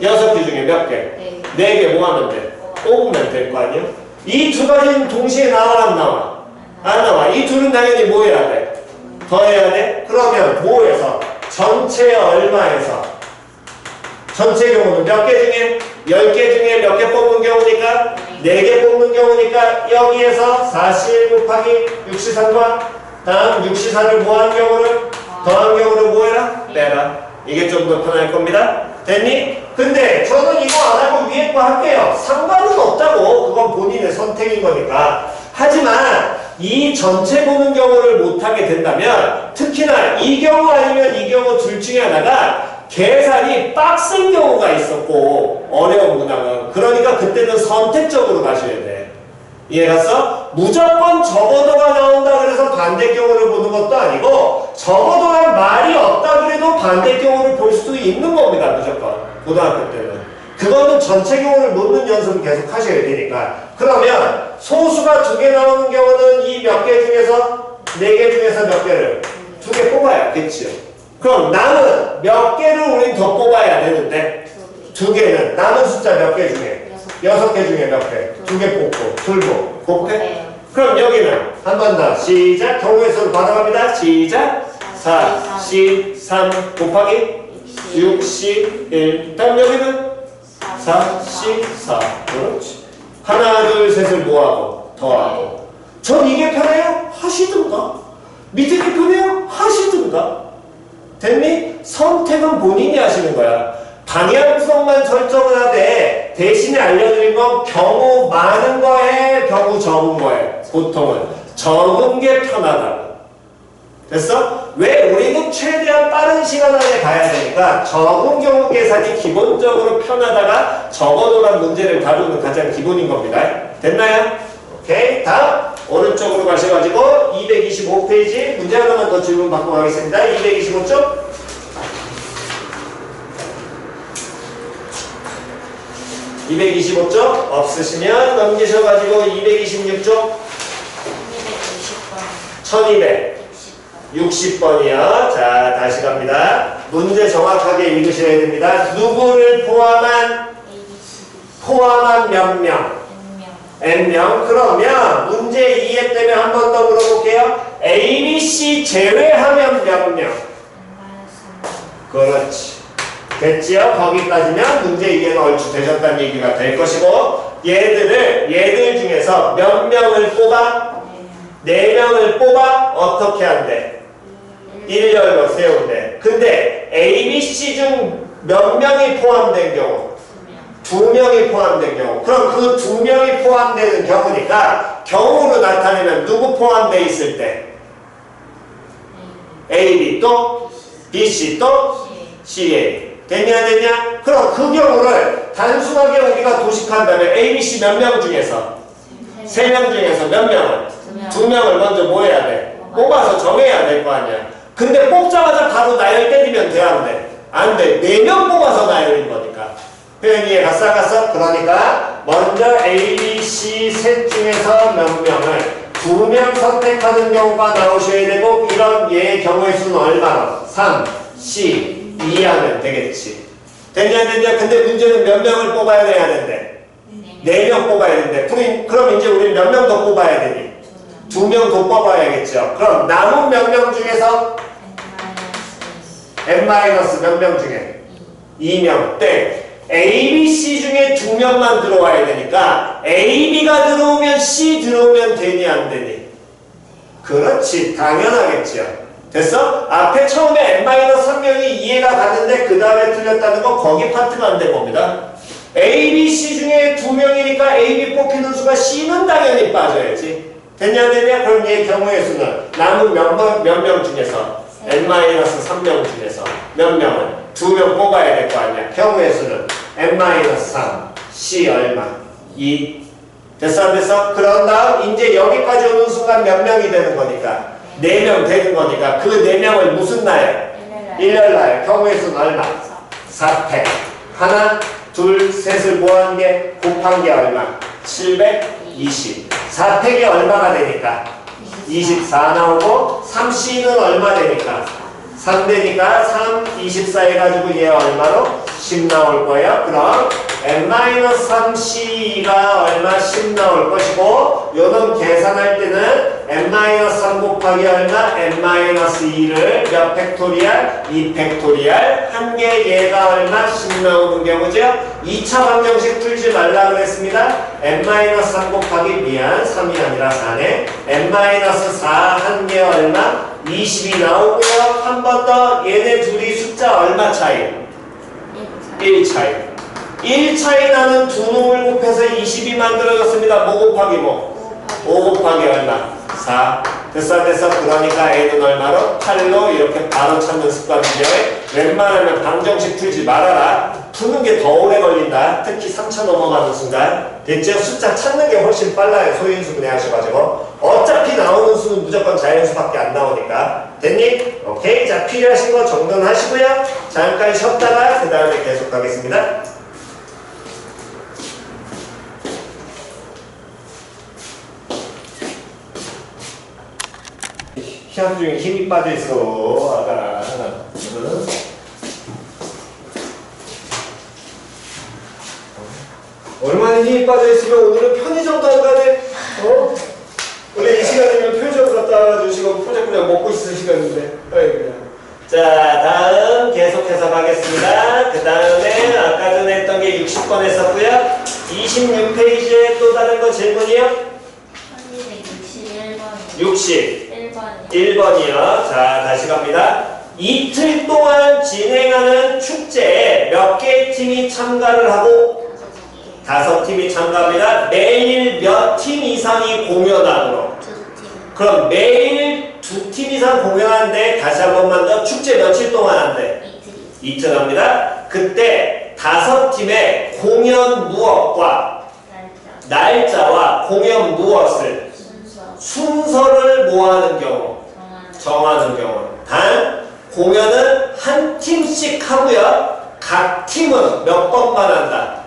6개 중에 몇 개? 4개 뭐 하면 돼? 뽑으면 될 거 아니야? 이 두 가지는 동시에 나와 안 나와? 안 나와. 이 둘은 당연히 뭐 해야 돼? 더해야 돼? 그러면 뭐에서? 전체 얼마에서? 전체 경우는 몇 개 중에? 10개 중에 몇 개 뽑는 경우니까? 4개 뽑는 경우니까 여기에서 41 곱하기 63과 다음 64를 뭐한 경우를? 더한 경우를 뭐 해라? 빼라. 이게 좀 더 편할 겁니다. 됐니? 근데 저는 이거 안 하고 위에 거 할게요. 상관은 없다고. 그건 본인의 선택인 거니까. 하지만 이 전체 보는 경우를 못하게 된다면 특히나 이 경우 아니면 이 경우 둘 중에 하나가 계산이 빡센 경우가 있었고 어려운 문항은 그러니까 그때는 선택적으로 가셔야 돼. 이해갔어? 무조건 적어도가 나온다 그래서 반대경우를 보는 것도 아니고 적어도란 말이 없다 그래도 반대경우를 볼 수도 있는 겁니다. 무조건 고등학교 때는 그거는 전체 경우를 놓는 연습을 계속 하셔야 되니까. 그러면 소수가 2개 나오는 경우는 이 몇 개 중에서 4개 중에서 몇 개를? 2개 뽑아야겠지요. 그럼 남은 몇 개를 우린 더 뽑아야 되는데 2개는 남은 숫자 몇 개 중에? 6개 중에 몇 개? 2개 뽑고 둘고 곱해? 그럼 여기는 한 번 더 시작. 경우의 수를 받아갑니다. 시작. 43 곱하기 61. 다음 여기는 44. 그렇지. 하나, 둘, 셋을 뭐하고? 더하고. 전 이게 편해요? 하시든가. 밑에 게 편해요? 하시든가. 됐니? 선택은 본인이 하시는 거야. 방향성만 설정을 하되 대신에 알려드린 건 경우 많은 거에 경우 적은 거에 보통은 적은 게 편하다. 됐어? 왜? 우리는 최대한 빠른 시간 안에 가야 되니까 적은 경우 계산이 기본적으로 편하다가 적어놓은 문제를 다루는 가장 기본인 겁니다. 됐나요? 오케이. 다음 오른쪽으로 가셔가지고 225페이지 문제 하나만 더 질문 받고 가겠습니다. 225쪽 225쪽 없으시면 넘기셔가지고 226쪽 1260번이요. 자, 다시 갑니다. 문제 정확하게 읽으셔야 됩니다. 누구를 포함한 몇 명? n명. 그러면 문제 이해 때문에 한 번 더 물어볼게요. A, B, C 제외하면 몇 명? 그렇지. 됐지요? 거기까지면 문제 이해는 얼추 되셨다는 얘기가 될 것이고 얘들 중에서 몇 명을 뽑아? 4명을 뽑아? 어떻게 한대? 일렬로 세운대. 근데 A, B, C 중 몇 명이 포함된 경우? 2명이 포함된 경우. 그럼 그 2명이 포함되는 경우니까 경우로 나타내면 누구 포함되어 있을 때? A, B 또 B, C 또 C, A. 됐냐? 그럼 그 경우를 단순하게 우리가 도식한다면 A, B, C 몇 명 중에서 3명 중에서 몇 명을? 2명을 먼저 뭐 해야 돼? 뽑아서 정해야 될 거 아니야. 근데 뽑자마자 바로 나열 때리면 돼, 안 돼? 안 돼. 4명 뽑아서 나열인 거니까. 표현 이해 갔어? 그러니까 먼저 A, B, C 셋 중에서 몇 명을 2명 선택하는 경우가 나오셔야 되고 이런 얘의 경우의 수는 얼마나? 3, C, 2 하면 되겠지. 됐냐? 근데 문제는 몇 명을 뽑아야 돼야 된대? 4명 뽑아야 된대. 그럼 이제 우리 몇 명 더 뽑아야 되니? 2명 더 뽑아야겠죠. 그럼 남은 몇 명 중에서 n- 몇 명 중에? 2명. 땡. A, B, C 중에 2명만 들어와야 되니까 A, B가 들어오면 C 들어오면 되니 안 되니? 그렇지. 당연하겠죠. 됐어? 앞에 처음에 n-3명이 이해가 갔는데 그 다음에 틀렸다는 거 거기 파트가 안 된 겁니다. A, B, C 중에 2명이니까 A, B 뽑히는 수가 C는 당연히 빠져야지. 됐냐? 그럼 얘 경우의 수는 남은 몇 명 중에서 n-3명 중에서 몇 명을? 2명 뽑아야 될 거 아니야. 경우의 수는 n-3 C 얼마? 2. 됐어? 그런 다음 이제 여기까지 오는 순간 몇 명이 되는 거니까 4명 되는 거니까 그 4명을 무슨 날? 일렬날. 경우의 수는 얼마? 4팩. 하나, 둘, 셋을 모은 게 곱한 게 얼마? 720. 4팩이 얼마가 되니까? 24 나오고 3C는 얼마 되니까? 3 되니까 3, 24 해가지고 얘 얼마로? 10 나올 거예요. 그럼 n-3C가 얼마? 10 나올 것이고 요놈 계산할 때는 n-3 곱하기 얼마? n-2를 몇 팩토리얼? 2 팩토리얼. 한 개 얘가 얼마? 10 나오는 경우죠. 2차 방정식 풀지 말라 그랬습니다. n-3 곱하기 3이 아니라 4네. n-4 한 개 얼마? 20이 나오고요. 한 번 더 얘네 둘이 숫자 얼마 차이? 1 차이. 1 차이 나는 두 놈을 곱해서 20이 만들어졌습니다. 뭐 곱하기 뭐? 5 곱하기 얼마? 4. 됐어? 그러니까 A는 얼마로? 8로 이렇게 바로 찾는 습관이죠. 웬만하면 방정식 풀지 말아라. 푸는 게 더 오래 걸린다. 특히 3차 넘어가는 순간. 됐죠? 숫자 찾는 게 훨씬 빨라요. 소인수 분해하셔가지고. 어차피 나오는 수는 무조건 자연수밖에 안 나오니까. 됐니? 오케이. 자, 필요하신 거 정돈 하시고요. 잠깐 쉬었다가 그 다음에 계속 하겠습니다. 시합 중에 힘이 빠져있어. 아가. 얼마나 힘이 빠져있으면 오늘은 편의점도 안 가네. 시간이면 표적으로 따라주시고 표적 그냥 먹고 있으시겠는데. 그냥. 자, 다음 계속해서 가겠습니다. 그 다음에 아까 전에 했던 게 60번 했었고요. 26페이지에 또 다른 거 질문이요?
1261번이요.
61번이요. 자, 다시 갑니다. 이틀 동안 진행하는 축제에 몇 개의 팀이 참가를 하고 5팀이 참가합니다. 매일 몇 팀 이상이 공연하도록.
2팀.
그럼 매일 2팀 이상 공연하는데 다시 한 번만 더 축제 며칠 동안 한대?
2팀.
이틀 합니다. 그때 5팀의 공연 무엇과 날짜와 공연 무엇을 순서를 뭐하는 경우? 정하는 경우. 단 공연은 한 팀씩 하고요. 각 팀은 몇 번만 한다?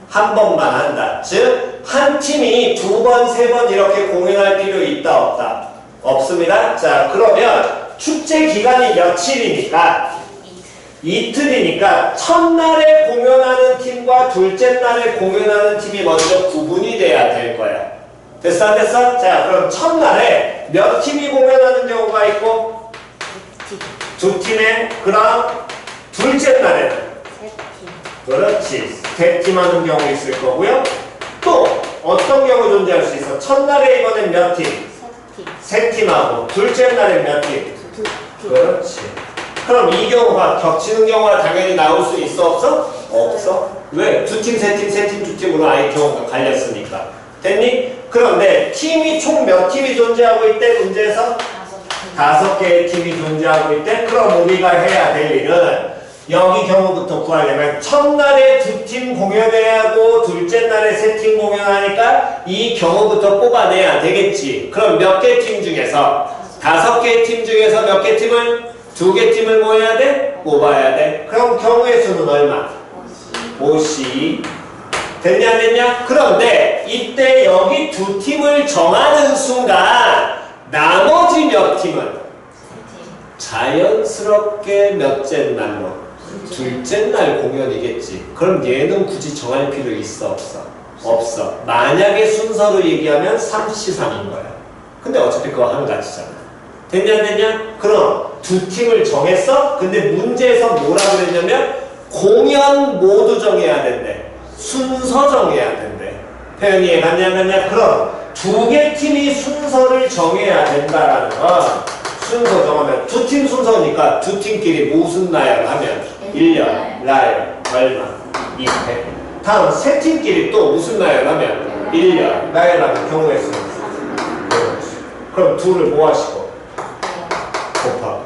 한 번만 한다. 즉 한 팀이 2번, 3번 이렇게 공연할 필요 있다 없다? 없습니다. 자, 그러면 축제 기간이 며칠이니까? 이틀이니까 첫날에 공연하는 팀과 둘째 날에 공연하는 팀이 먼저 구분이 돼야 될 거야. 됐어 안 됐어? 자, 그럼 첫날에 몇 팀이 공연하는 경우가 있고 2팀에, 그럼 둘째 날에는
3팀.
그렇지, 3팀 하는 경우 있을 거고요. 또 어떤 경우 존재할 수 있어? 첫날에 이번엔 몇 팀?
3팀.
3팀 하고 둘째 날엔 몇 팀?
2팀.
그렇지. 그럼 이 경우가 겹치는 경우가 당연히 나올 수 있어 없어? 없어. 왜? 2팀, 3팀, 3팀, 2팀으로 아예 경우가 갈렸으니까. 됐니? 그런데 팀이 총 몇 팀이 존재하고 있대? 문제에서 5개의 팀이 존재하고 있대. 그럼 우리가 해야 될 일은 여기 경우부터 구하려면 첫날에 2팀 공연해야 하고 둘째 날에 3팀 공연하니까 이 경우부터 뽑아내야 되겠지. 그럼 몇 개 팀 중에서 5개 팀 중에서 몇 개 팀을? 2개 팀을 뭐 해야 돼? 뽑아야 돼. 그럼 경우의 수는 얼마? 5씩. 됐냐 안 됐냐? 그런데 이때 여기 2팀을 정하는 순간 나머지 몇 팀은? 자연스럽게 몇째 날로? 둘째 날 공연이겠지. 그럼 얘는 굳이 정할 필요 있어 없어? 없어. 만약에 순서로 얘기하면 3C3인 거야. 근데 어차피 그거 하나같이잖아. 됐냐 안 됐냐? 그럼 2팀을 정했어? 근데 문제에서 뭐라 그랬냐면 공연 모두 정해야 된대. 순서 정해야 된대. 표현이 이해갔냐 안 갔냐? 그럼 2개 팀이 순서를 정해야 된다라는 건 순서 정하면 2팀 순서니까 2팀끼리 무슨 나열 하면 1년, 나열, 얼마, 2회. 다음 3팀끼리 또 무슨 나열 하면 1년, 나열하면 경우의 수는 그럼 2를 뭐 하시고? 곱하고.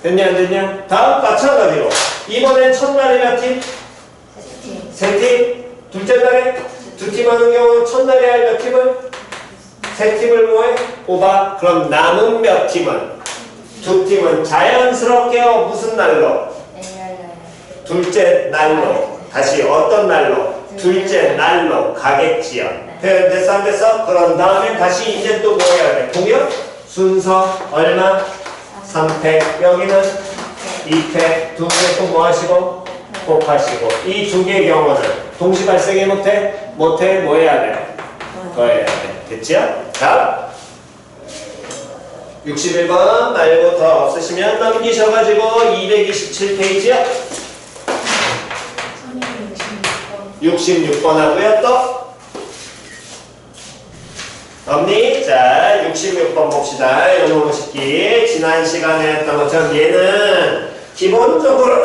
됐냐 안 됐냐? 다음 마찬가지로 이번엔 첫날에 몇 팀? 3팀. 둘째 날에 2팀 하는 경우는 첫날에 할 몇 팀을? 3팀을 뭐해? 뽑아. 그럼 남은 몇 팀은? 2팀은 자연스럽게 무슨 날로? 둘째 날로. 다시 어떤 날로? 둘째 날로 가겠지요. 표현 됐어 안 됐어? 그런 다음에 다시 이제 또 뭐 해야 돼? 공연? 순서 얼마? 3패. 여기는 2패. 2개 또 뭐 하시고? 곱하시고. 이 2개의 경우는 동시 발생해 못해? 못해? 뭐 해야 돼? 더해야 돼. 됐지요? 다음 61번 말고 더 없으시면 넘기셔가지고 227페이지요. 66번 하고요. 또 없니? 자, 66번 봅시다. 요놈 식기. 지난 시간에 했던 것처럼 얘는 기본적으로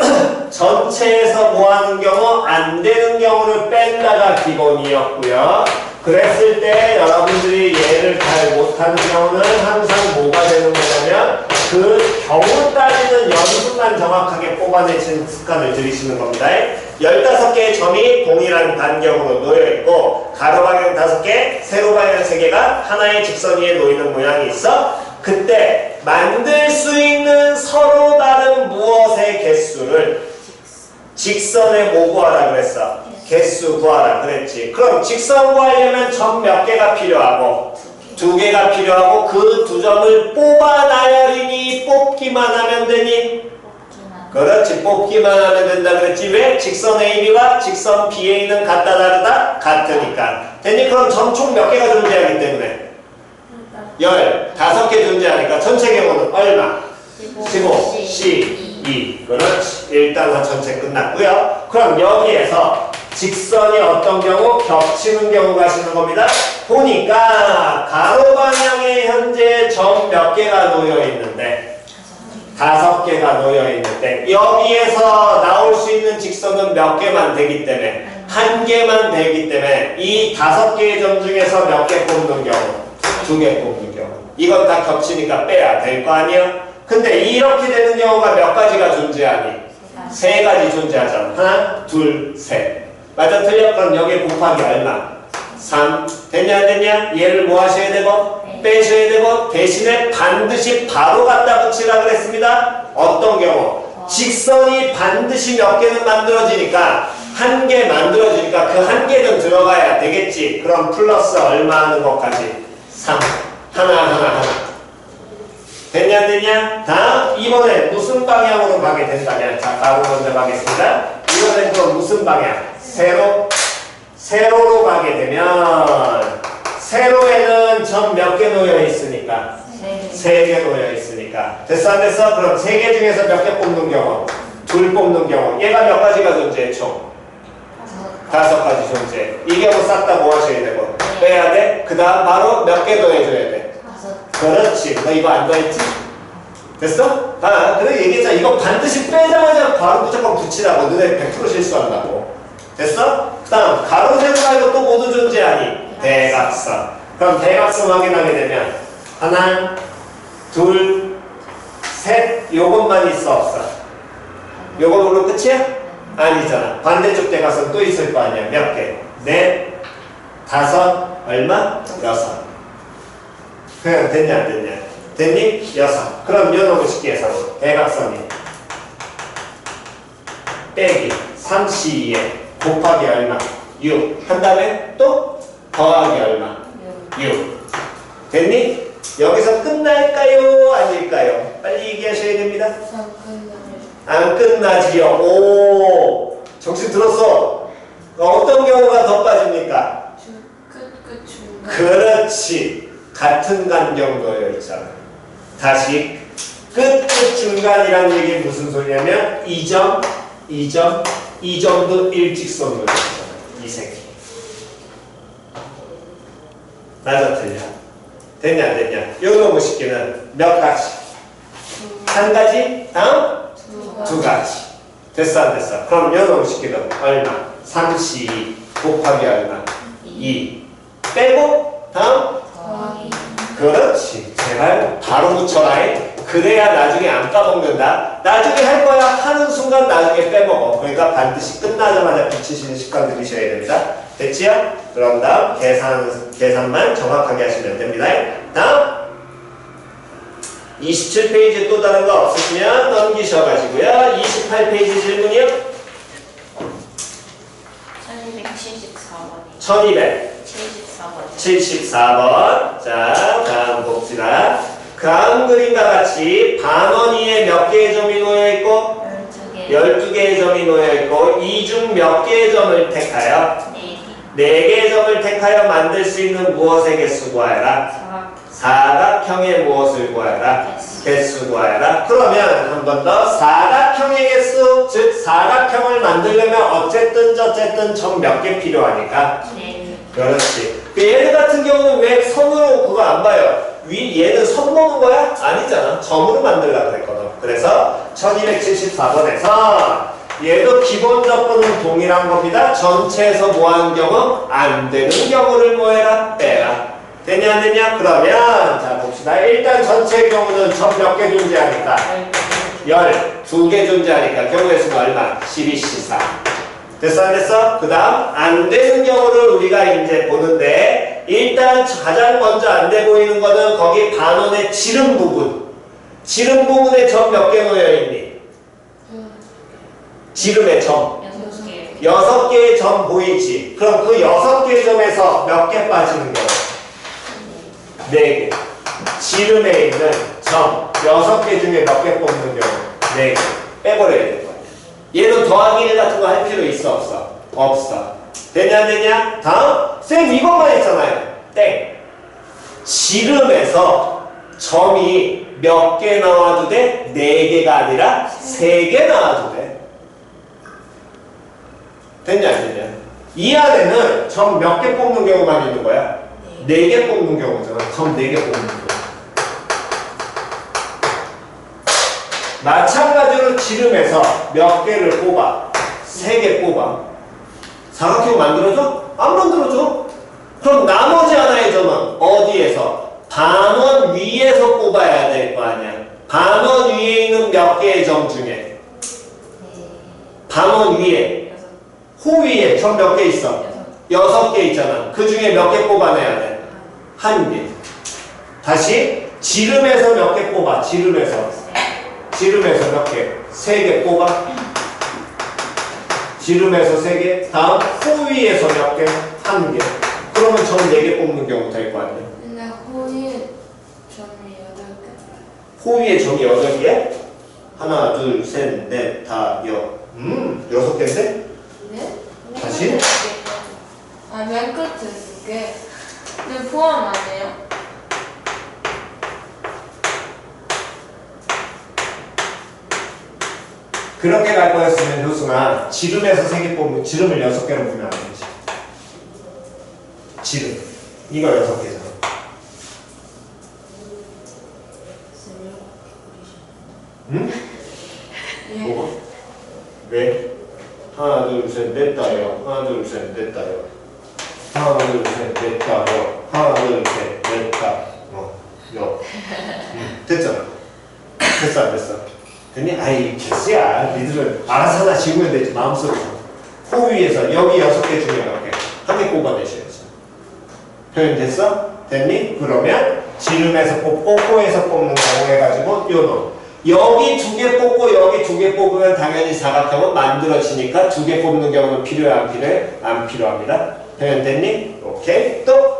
전체에서 뭐 하는 경우? 안 되는 경우를 뺀다가 기본이었고요. 그랬을 때 여러분들이 얘를 잘 못하는 경우는 항상 뭐가 되는 거냐면 그 경우 따지는 연수만 정확하게 뽑아내시는 습관을 들이시는 겁니다. 15개의 점이 동일한 반경으로 놓여있고 가로 방향 5개, 세로 방향 3개가 하나의 직선 위에 놓이는 모양이 있어. 그때 만들 수 있는 서로 다른 무엇의 개수를 직선에 뭐 구하라 그랬어? 개수 구하라 그랬지. 그럼 직선 구하려면 점 몇 개가 필요하고? 2개가 필요하고 그 2점을 뽑아 나열이니 뽑기만 하면 되니? 그렇지, 뽑기만 하면 된다 그랬지. 왜? 직선 AB가 직선 BA는 같다 다르다? 같으니까. 됐니? 그럼 점 총 몇 개가 존재하기 때문에? 15개 존재하니까 전체 경우는 얼마? 15, C, 2. 그렇지. 일단 전체 끝났고요. 그럼 여기에서 직선이 어떤 경우? 겹치는 경우가 있는 겁니다. 보니까 가로 방향에 현재 점 몇 개가 놓여 있는데 5개가 놓여 있는데 여기에서 나올 수 있는 직선은 몇 개만 되기 때문에 1개만 되기 때문에 이 5개의 점 중에서 몇 개 뽑는 경우? 2개 뽑는 경우. 이건 다 겹치니까 빼야 될 거 아니야? 근데 이렇게 되는 경우가 몇 가지가 존재하니? 3가지 존재하잖아. 하나, 둘, 셋. 맞아, 틀려? 그럼 여기에 곱하기 얼마? 3. 됐냐, 안 됐냐? 얘를 뭐 하셔야 되고? 빼셔야 되고, 대신에 반드시 바로 갖다 붙이라 그랬습니다. 어떤 경우? 직선이 반드시 몇 개는 만들어지니까, 1개 만들어지니까 그 1개는 들어가야 되겠지. 그럼 플러스 얼마 하는 것까지? 3. 하나. 됐냐, 안 됐냐? 다음, 이번에 무슨 방향으로 가게 된다면? 자, 바로 먼저 가겠습니다. 이번엔 또 무슨 방향? 세로로 가게 되면 세로에는 점 몇 개 놓여 있으니까? 3개 놓여 있으니까. 됐어 안 됐어? 그럼 3개 중에서 몇 개 뽑는 경우? 2 뽑는 경우. 얘가 몇 가지가 존재해? 총 5가지 존재해. 이 경우 싹 다 뭐 하셔야 되고? 빼야 돼? 그 다음 바로 몇 개 더해줘야 돼? 그렇지. 너 이거 안 더했지? 됐어? 그래 얘기했잖아. 이거 반드시 빼자마자 바로 무조건 붙이라고. 너네 100% 실수한다고. 됐어? 그 다음 가로 세로 말고 또 모두 존재하니? 대각선. 그럼 대각선 확인하게 되면 하나, 둘, 셋. 요것만 있어 없어? 요거로 끝이야? 아니잖아. 반대쪽 대각선 또 있을 거 아니야. 몇 개? 4, 5, 얼마? 6. 그냥 됐냐 안 됐냐? 됐니? 6. 그럼 요놈을 쉽게 해서 대각선이 빼기 3C2에 곱하기 얼마? 6. 한 다음에 또 더하기 얼마? 6. 됐니? 여기서 끝날까요? 아닐까요? 빨리 얘기하셔야 됩니다. 안 끝나지요. 오, 정신 들었어. 어떤 경우가 더 빠집니까?
끝 중간.
그렇지. 같은 간격 놓여 있잖아. 다시 끝 중간이란 얘기 무슨 소리냐면 이 점, 이 점도 일직선으로 있잖아. 이 새끼. 맞아 틀려? 됐냐 안 됐냐? 요놈의 식기는 몇 가지? 1가지? 다음? 2가지. 됐어 안 됐어? 그럼 요놈의 식기는 얼마? 3C 곱하기 얼마? 2 빼고 다음? 그렇지. 제발 바로 붙여라. 그래야 나중에 안 까먹는다. 나중에 할 거야. 하는 순간 나중에 빼먹어. 그러니까 반드시 끝나자마자 붙이시는 습관 들이셔야 됩니다. 됐지요? 그럼 다음 계산만 정확하게 하시면 됩니다. 다음 27페이지 또 다른 거 없으시면 넘기셔가지고요. 28페이지 질문이요.
1274번이요.
1274번. 자, 다음 봅시다. 다음 그림과 같이 반원 위에 몇 개의 점이 놓여있고 12개의 점이 놓여있고 이 중 몇 개의 점을 택하여 4개의 점을 택하여 만들 수 있는 무엇의 개수 구하여라. 사각형의 무엇을 구하여라. 개수 구하여라. 그러면 한 번 더 사각형의 개수, 즉 사각형을 만들려면 어쨌든 저쨌든 점 몇 개 필요하니까. 그렇지. 얘들 같은 경우는 왜 선으로 그거 안 봐요? 얘는 선 보는 거야? 아니잖아. 점으로 만들려고 그랬거든. 그래서 1274번에서 얘도 기본 조건은 동일한 겁니다. 전체에서 뭐 하는 경우? 안 되는 경우를 뭐 해라? 빼라. 되냐 안 되냐? 그러면 자 봅시다. 일단 전체의 경우는 점 몇 개 존재하니까 12개 존재하니까 경우의 수가 얼마? 12C4. 됐어 안 됐어? 그 다음 안 되는 경우를 우리가 이제 보는데 일단 가장 먼저 안 돼 보이는 거는 거기 반원의 지름 부분. 지름 부분에 점 몇 개 놓여 있니? 지름의 점 6개의 점 보이지? 그럼 그 6개의 점에서 몇 개 빠지는 거야? 4개. 지름에 있는 점 6개 중에 몇 개 뽑는 경우? 4개. 빼버려야 될 거야. 얘는 더하기 1 같은 거 할 필요 있어 없어? 없어. 되냐 안 되냐? 다음 쌤 이것만 했잖아요. 땡. 지름에서 점이 몇 개 나와도 돼? 4개가 아니라 3개 나와도 돼. 됐냐 안 됐냐? 이 안에는 점 몇 개 뽑는 경우만 있는 거야? 4개 뽑는 경우잖아. 점 4개 뽑는 경우. 마찬가지로 지름에서 몇 개를 뽑아? 3개 뽑아. 사각형 만들어줘? 안 만들어줘? 그럼 나머지 하나의 점은 어디에서? 반원 위에서 뽑아야 될 거 아니야. 반원 위에 있는 몇 개의 점 중에 반원 위에 호 위에 점 몇 개 있어? 6개 있잖아. 그 중에 몇 개 뽑아내야 돼? 1개. 다시 지름에서 몇 개 뽑아? 지름에서 몇 개? 3개 뽑아. 지름에서 3개. 다음 호 위에서 몇 개? 1개. 그러면 점 4개 뽑는 경우 될 거 아니야.
근데 호일 점이 8개.
호 위에 점이 8개야? 하나, 둘, 셋, 넷, 다, 6개인데?
네?
다시?
아, 맨 끝에 2개. 근데 포함 안 해요?
그렇게 갈 거였으면 효순아 지름에서 3개 뽑으면 지름을 6개로 보면 안 되지. 지름 이거 6개잖아. 응?
예.
뭐가? 왜? 하나 둘셋넷 다요. 하나 둘셋넷 다요. 하나 둘셋넷 다요. 하나 둘셋넷 다. 됐잖아. 됐어 안 됐어? 됐니? 아이 개수야. 니들은 알아서 하나 지우면 되지. 마음속에서. 호 위에서 여기 6개 중에 몇 개? 한 개 뽑아내셔야지. 표현 됐어? 됐니? 그러면 지름에서 뽑고 호에서 뽑는 경우 해가지고 요놈. 여기 2개 뽑고 여기 2개 뽑으면 당연히 사각형은 만들어지니까 2개 뽑는 경우는 필요해 안 필요해? 안 필요합니다. 표현 됐니? 오케이. 또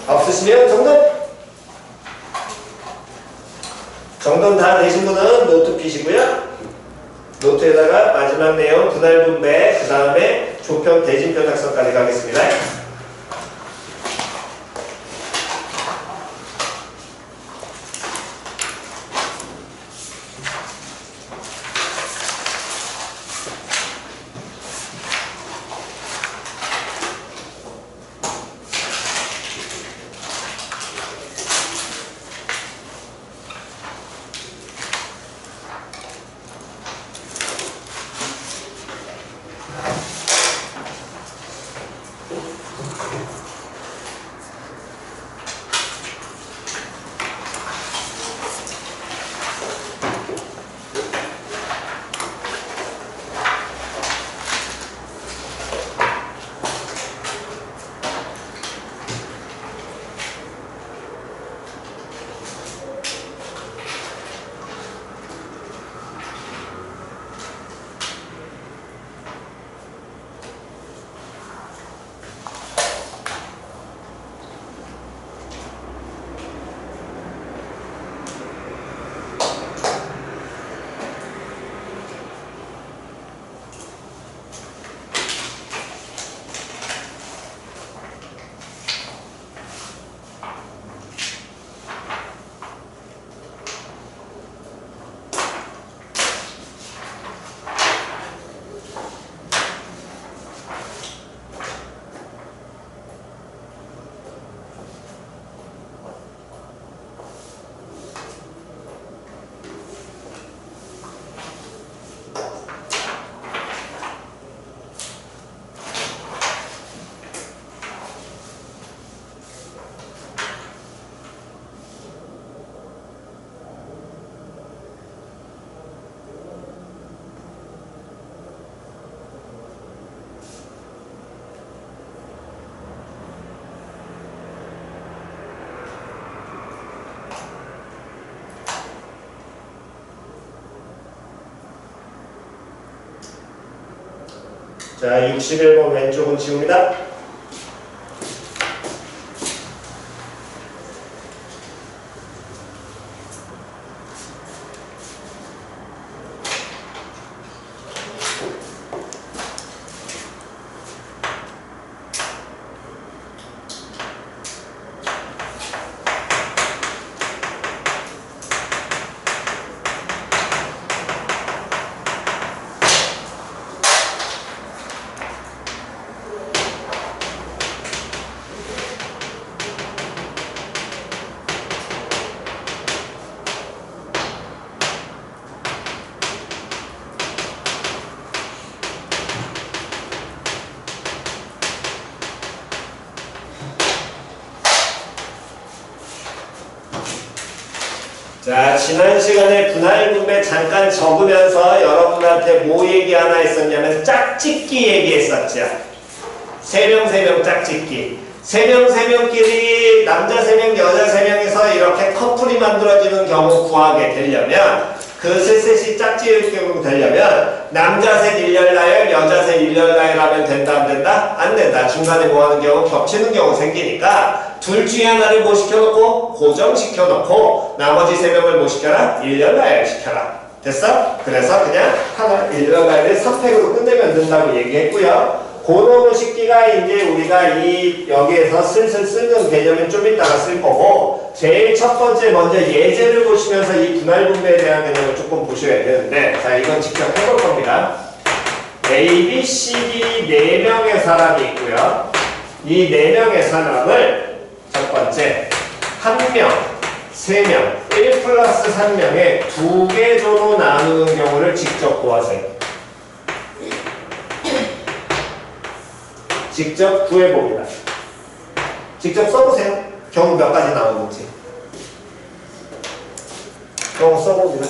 없으시면 정돈 다 되신 분은 노트 피시고요. 노트에다가 마지막 내용 분할 분배 그 다음에 조편 대진표 작성까지 가겠습니다. 자, 61번 왼쪽은 지웁니다. 자, 지난 시간에 분할 분배 잠깐 적으면서 여러분한테 뭐 얘기 하나 했었냐면 짝짓기 얘기했었죠. 세 명 짝짓기. 세 명끼리 남자 3명, 여자 3명에서 이렇게 커플이 만들어지는 경우 구하게 되려면 그 셋이 짝지을 경우 되려면 남자 셋 일렬나열, 여자 셋 일렬나열 하면 된다 안 된다? 안 된다. 중간에 뭐 하는 경우 겹치는 경우 생기니까 둘 중에 하나를 뭐 시켜놓고 고정시켜놓고 나머지 3명을 뭐 시켜라? 일렬나열 시켜라. 됐어? 그래서 그냥 하나 일렬나열을 3팩으로 끝내면 된다고 얘기했고요. 고노무 식기가 이제 우리가 이 여기에서 슬슬 쓰는 개념은 좀 이따가 쓸 거고 제일 첫 번째 먼저 예제를 보시면서 이 분할 분배에 대한 개념을 조금 보셔야 되는데 자 이건 직접 해볼 겁니다. A, B, C, D 4명의 사람이 있고요. 이 4명의 사람을 첫 번째 1명, 3명, 1 플러스 3명의 2개 조로 나누는 경우를 직접 구하세요. 직접 구해봅니다. 직접 써보세요. 경우 몇 가지 나오는지. 경우 써봅니다.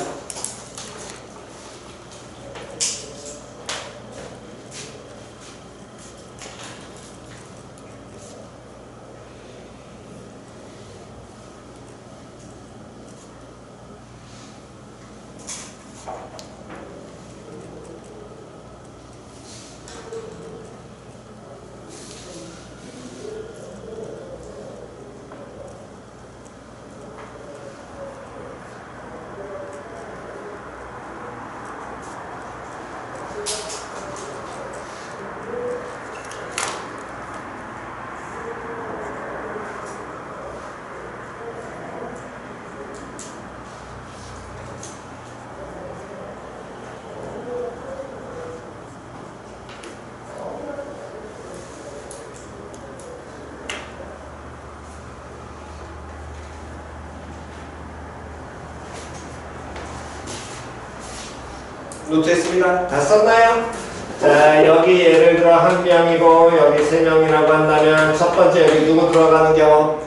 노트했습니다. 다 썼나요? 자, 여기 예를 들어 1명이고 여기 3명이라고 한다면 첫 번째 여기 누구 들어가는 경우?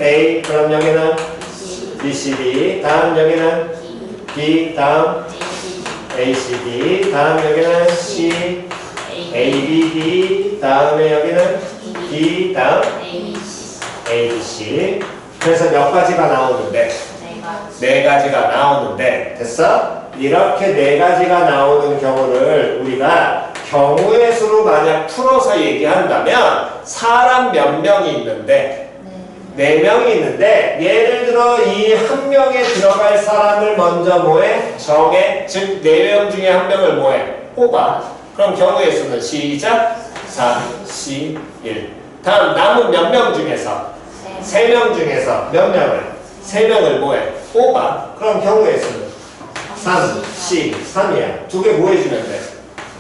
A. 그럼 여기는 B, C, D. 다음 여기는 B. 다음 A, C, D. 다음 여기는 C, A, B, D. 다음에 여기는 D. 다음 A, B, C. 그래서 몇 가지가 나오는데? 4가지가 나오는데 됐어? 이렇게 4가지가 나오는 경우를 우리가 경우의 수로 만약 풀어서 얘기한다면 사람 몇 명이 있는데 4명이 있는데 예를 들어 이 1명에 들어갈 사람을 먼저 뭐해? 정해. 즉 4명 중에 1명을 뭐해? 뽑아. 그럼 경우의 수는 시작 4, 10, 1. 다음 남은 몇 명 중에서 3명 중에서 몇 명을? 3명을 뭐해? 뽑아. 그럼 경우의 수는 3, 10, 3이야. 2개 뭐 해주면 돼?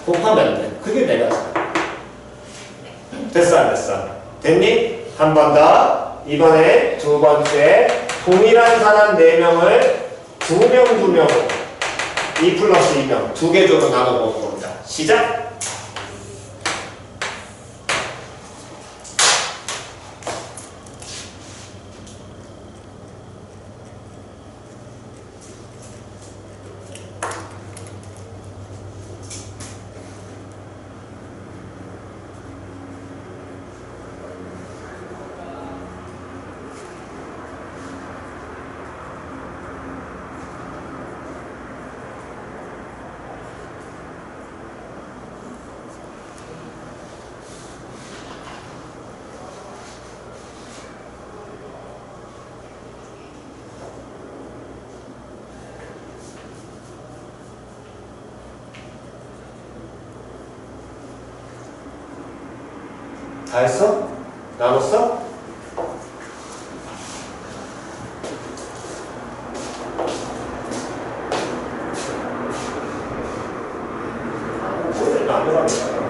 곱하면 돼. 그게 내가 됐어 안 됐어? 됐니? 한 번 더. 이번에 두 번째 동일한 사람 4명을 2명으로 2 플러스 2명 2개 조로 나눠보는 겁니다. 시작! 다 했어? 나눴어? 뭘 나누랍니다.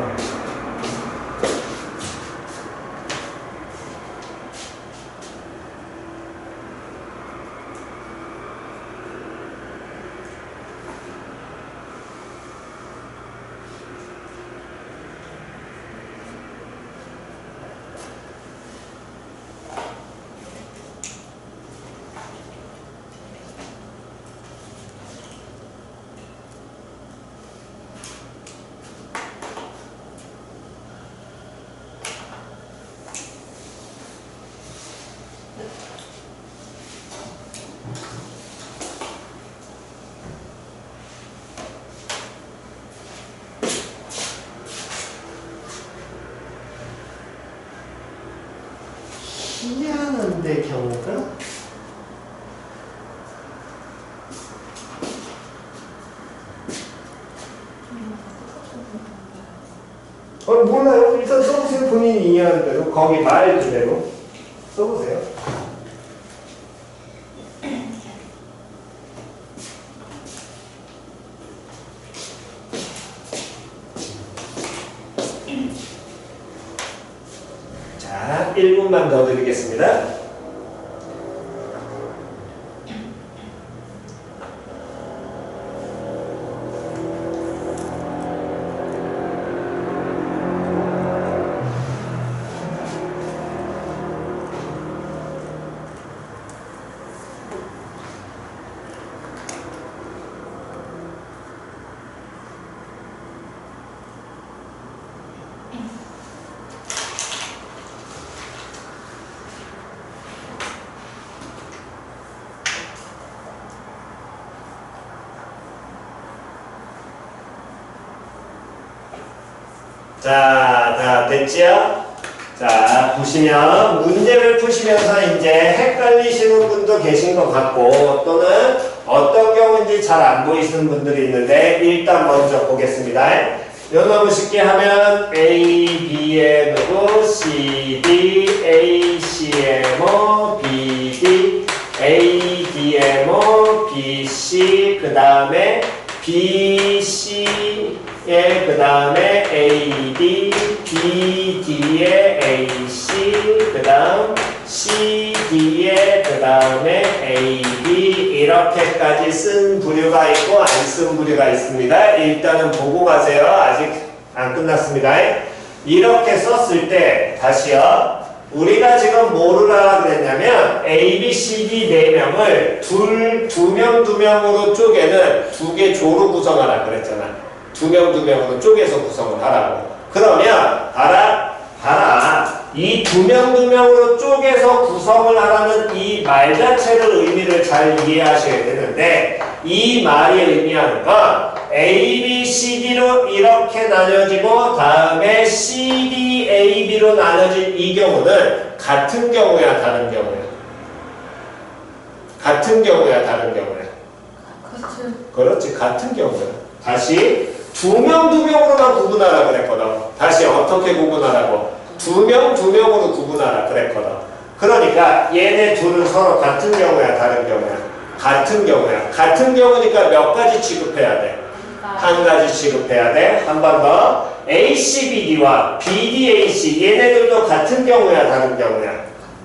피하는데 경우가 몰라요. 일단 써보세요. 본인이 이해하는 대로 거기 말 그대로 써보세요. 자, 1분만 더 드리겠습니다. 자, 다 됐지요? 자, 보시면 문제를 푸시면서 이제 헷갈리시는 분도 계신 것 같고 또는 어떤 경우인지 잘 안 보이시는 분들이 있는데 일단 먼저 보겠습니다. 요 너무 쉽게 하면 A, B에 누구, C, D, A, C에 뭐, B, D, A, D에 뭐, B, C, 그 다음에 B, C, 예, 그 다음에 A, D, B, D에 A, C, 그 다음 C, D에 그 다음에 A, B 이렇게까지 쓴 부류가 있고 안 쓴 부류가 있습니다. 일단은 보고 가세요. 아직 안 끝났습니다. 이렇게 썼을 때 다시요. 우리가 지금 뭐를 하라 그랬냐면 A, B, C, D 4명을 두 명으로 쪼개는 두 개 조로 구성하라 그랬잖아. 두 명으로 쪼개서 구성을 하라고. 그러면 봐라. 이 두 명으로 쪼개서 구성을 하라는 이 말 자체를 의미를 잘 이해하셔야 되는데 이 말이 의미하는 건 A, B, C, D로 이렇게 나눠지고 다음에 C, D, A, B로 나눠진 이 경우는 같은 경우야 다른 경우야? 같은 경우야 다른 경우야? 그렇지 같은 경우야. 다시 두 명으로만 구분하라 그랬거든. 다시 어떻게 구분하라고? 두 명으로 구분하라 그랬거든. 그러니까 얘네 둘은 서로 같은 경우야 다른 경우야? 같은 경우야. 같은 경우니까 몇 가지 취급해야 돼? 한 가지 취급해야 돼. 한 번 더. ACBD와 BDAC 얘네들도 같은 경우야 다른 경우야?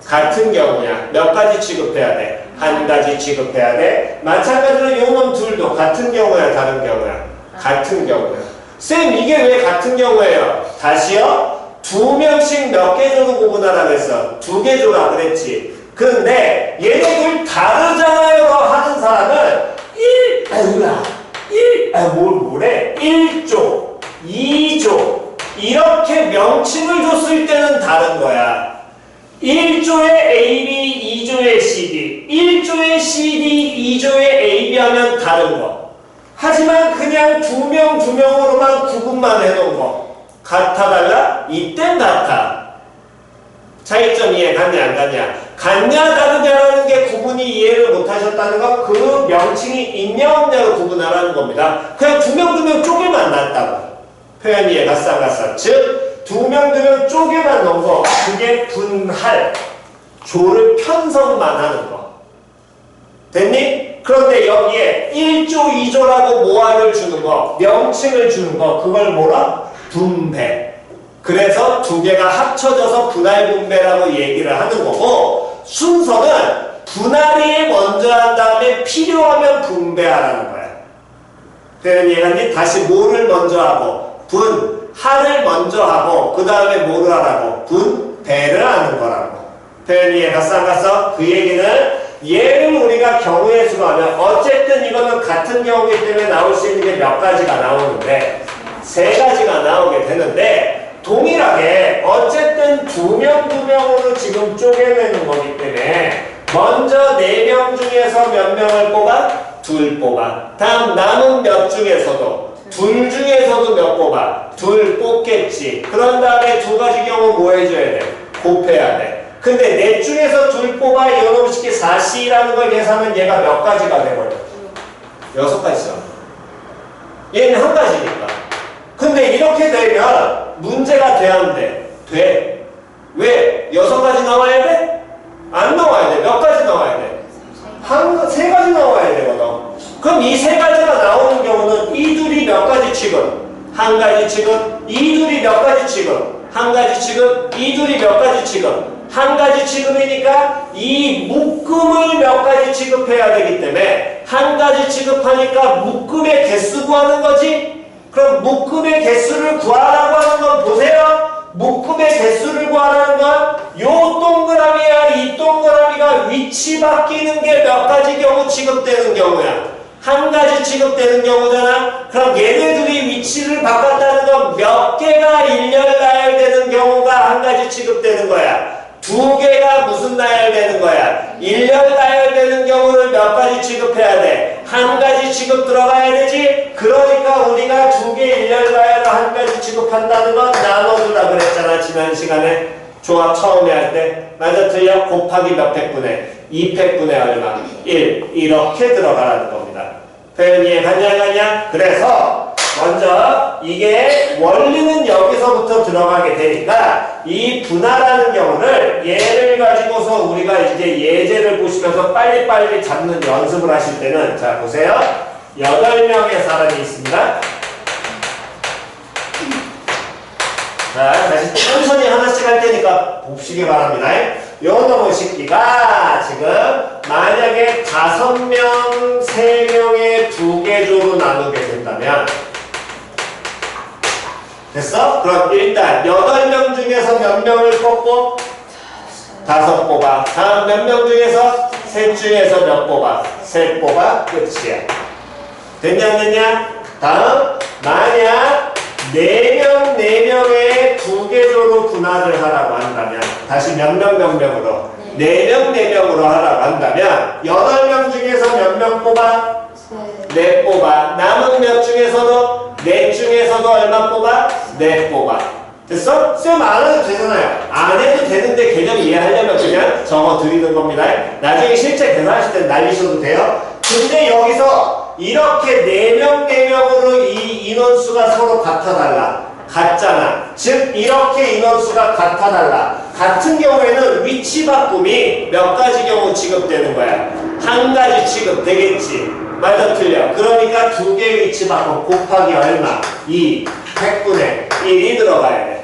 같은 경우야. 몇 가지 취급해야 돼? 한 가지 취급해야 돼. 마찬가지로 요놈 둘도 같은 경우야 다른 경우야? 같은 경우야. 쌤 이게 왜 같은 경우예요? 다시요. 두 명씩 몇 개 조로 구분하라고 했어? 두 개 조라 그랬지. 그런데 얘네들 다르잖아요 하는 사람은 1조, 2조 이렇게 명칭을 줬을 때는 다른 거야. 1조에 AB, 2조에 CD, 1조에 CD, 2조에 AB 하면 다른 거. 하지만 그냥 두 명으로만 구분만 해놓은 거. 같아 달라? 이땐 같아. 차이점 이해 갔냐 안 갔냐? 같냐 다르냐라는 게 구분이 이해를 못하셨다는 건 그 명칭이 있냐 없냐로 구분하라는 겁니다. 그냥 두 명 쪼개만 놨다고. 표현 이해 갔어 안 갔어? 즉 두 명 쪼개만 놓은 거 그게 분할 조를 편성만 하는 거. 됐니? 그런데 여기에 1조 2조라고 모아를 주는 거 명칭을 주는 거 그걸 뭐라? 분배. 그래서 두 개가 합쳐져서 분할 분배라고 얘기를 하는 거고 순서는 분할이 먼저 한 다음에 필요하면 분배하라는 거야. 표현 이해갔니? 다시 뭐를 먼저 하고 분할을 먼저 하고 그 다음에 뭐를 하라고? 분배를 하는 거라고. 표현 이해갔어 안 갔어? 그 얘기는 얘를 우리가 경우의 수로 하면 어쨌든 이거는 같은 경우이기 때문에 나올 수 있는 게 몇 가지가 나오는데 세 가지가 나오게 되는데 동일하게 어쨌든 두 명으로 지금 쪼개내는 거기 때문에 먼저 4명 중에서 몇 명을 뽑아? 둘 뽑아. 다음 남은 몇 중에서도 둘 중에서도 몇 뽑아? 둘 뽑겠지. 그런 다음에 두 가지 경우 뭐 해줘야 돼? 곱해야 돼. 근데 넷 중에서 둘 뽑아 이놈 쉽게 4C라는 걸 계산하면 얘가 몇 가지가 돼버려? 6가지잖아. 얘는 한 가지니까. 근데 이렇게 되면 문제가 돼야 안 돼? 돼. 왜? 6가지 나와야 돼? 안 나와야 돼. 몇 가지 나와야 돼? 세 가지 나와야 되거든. 그럼 이 세 가지가 나오는 경우는 이 둘이 몇 가지 취급? 한 가지 취급. 이 둘이 몇 가지 취급? 한 가지 취급. 이 둘이 몇 가지 취급? 한 가지 취급이니까 이 묶음을 몇 가지 취급해야 되기 때문에 한 가지 취급하니까 묶음의 개수 구하는 거지? 그럼 묶음의 개수를 구하라고 하는 건 보세요. 묶음의 개수를 구하라는 건 요 동그라미와 이 동그라미가 위치 바뀌는 게 몇 가지 경우 취급되는 경우야. 한 가지 취급되는 경우잖아. 그럼 얘네들이 위치를 바꿨다는 건 몇 개가 일렬 나열되는 경우가 한 가지 취급되는 거야. 두 개가 무슨 나열되는 거야? 일렬 나열되는 경우는 몇 가지 취급해야 돼? 한 가지 취급 들어가야 되지? 그러니까 우리가 두 개 일렬 나열을 한 가지 취급한다는 건 나눠주라 그랬잖아. 지난 시간에 조합 처음에 할 때. 맞아 틀려? 곱하기 몇 팩분의? 2팩분의 얼마? 1. 이렇게 들어가라는 겁니다. 표현 이해가냐? 그래서 먼저 이게 원리는 여기서부터 들어가게 되니까 이 분할하는 경우를 얘를 가지고서 우리가 이제 예제를 보시면서 빨리빨리 잡는 연습을 하실 때는 자 보세요. 8명의 사람이 있습니다. 자 다시 천천히 하나씩 할 테니까 봅시기 바랍니다. 요 놈의 식기가 지금 만약에 5명, 3명의 2개조로 나누게 된다면 됐어? 그럼 일단 8명 중에서 몇 명을 뽑고? 5 뽑아. 다음 몇 명 중에서? 셋 중에서 몇 뽑아? 3 뽑아. 끝이야. 됐냐 안 됐냐? 다음 만약 4명의 2개조로 분할을 하라고 한다면 다시 몇 명으로? 4명으로 하라고 한다면 8명 중에서 몇 명 뽑아? 4 뽑아. 남은 몇 중에서도? 4 중에서도 얼마 뽑아? 4 뽑아. 됐어? 쌤 안 해도 되잖아요. 안 해도 되는데 개념 이해하려면 그냥 적어 드리는 겁니다. 나중에 실제 계산하실 때 날리셔도 돼요. 근데 여기서 이렇게 4명으로 이 인원수가 서로 같아달라. 같잖아. 즉 이렇게 인원수가 같아달라. 같은 경우에는 위치 바꿈이 몇 가지 경우 취급되는 거야? 한 가지 취급 되겠지. 맞아 틀려. 그러니까 2개 위치 바꿈 곱하기 얼마? 2 100분의 1이 들어가야 돼.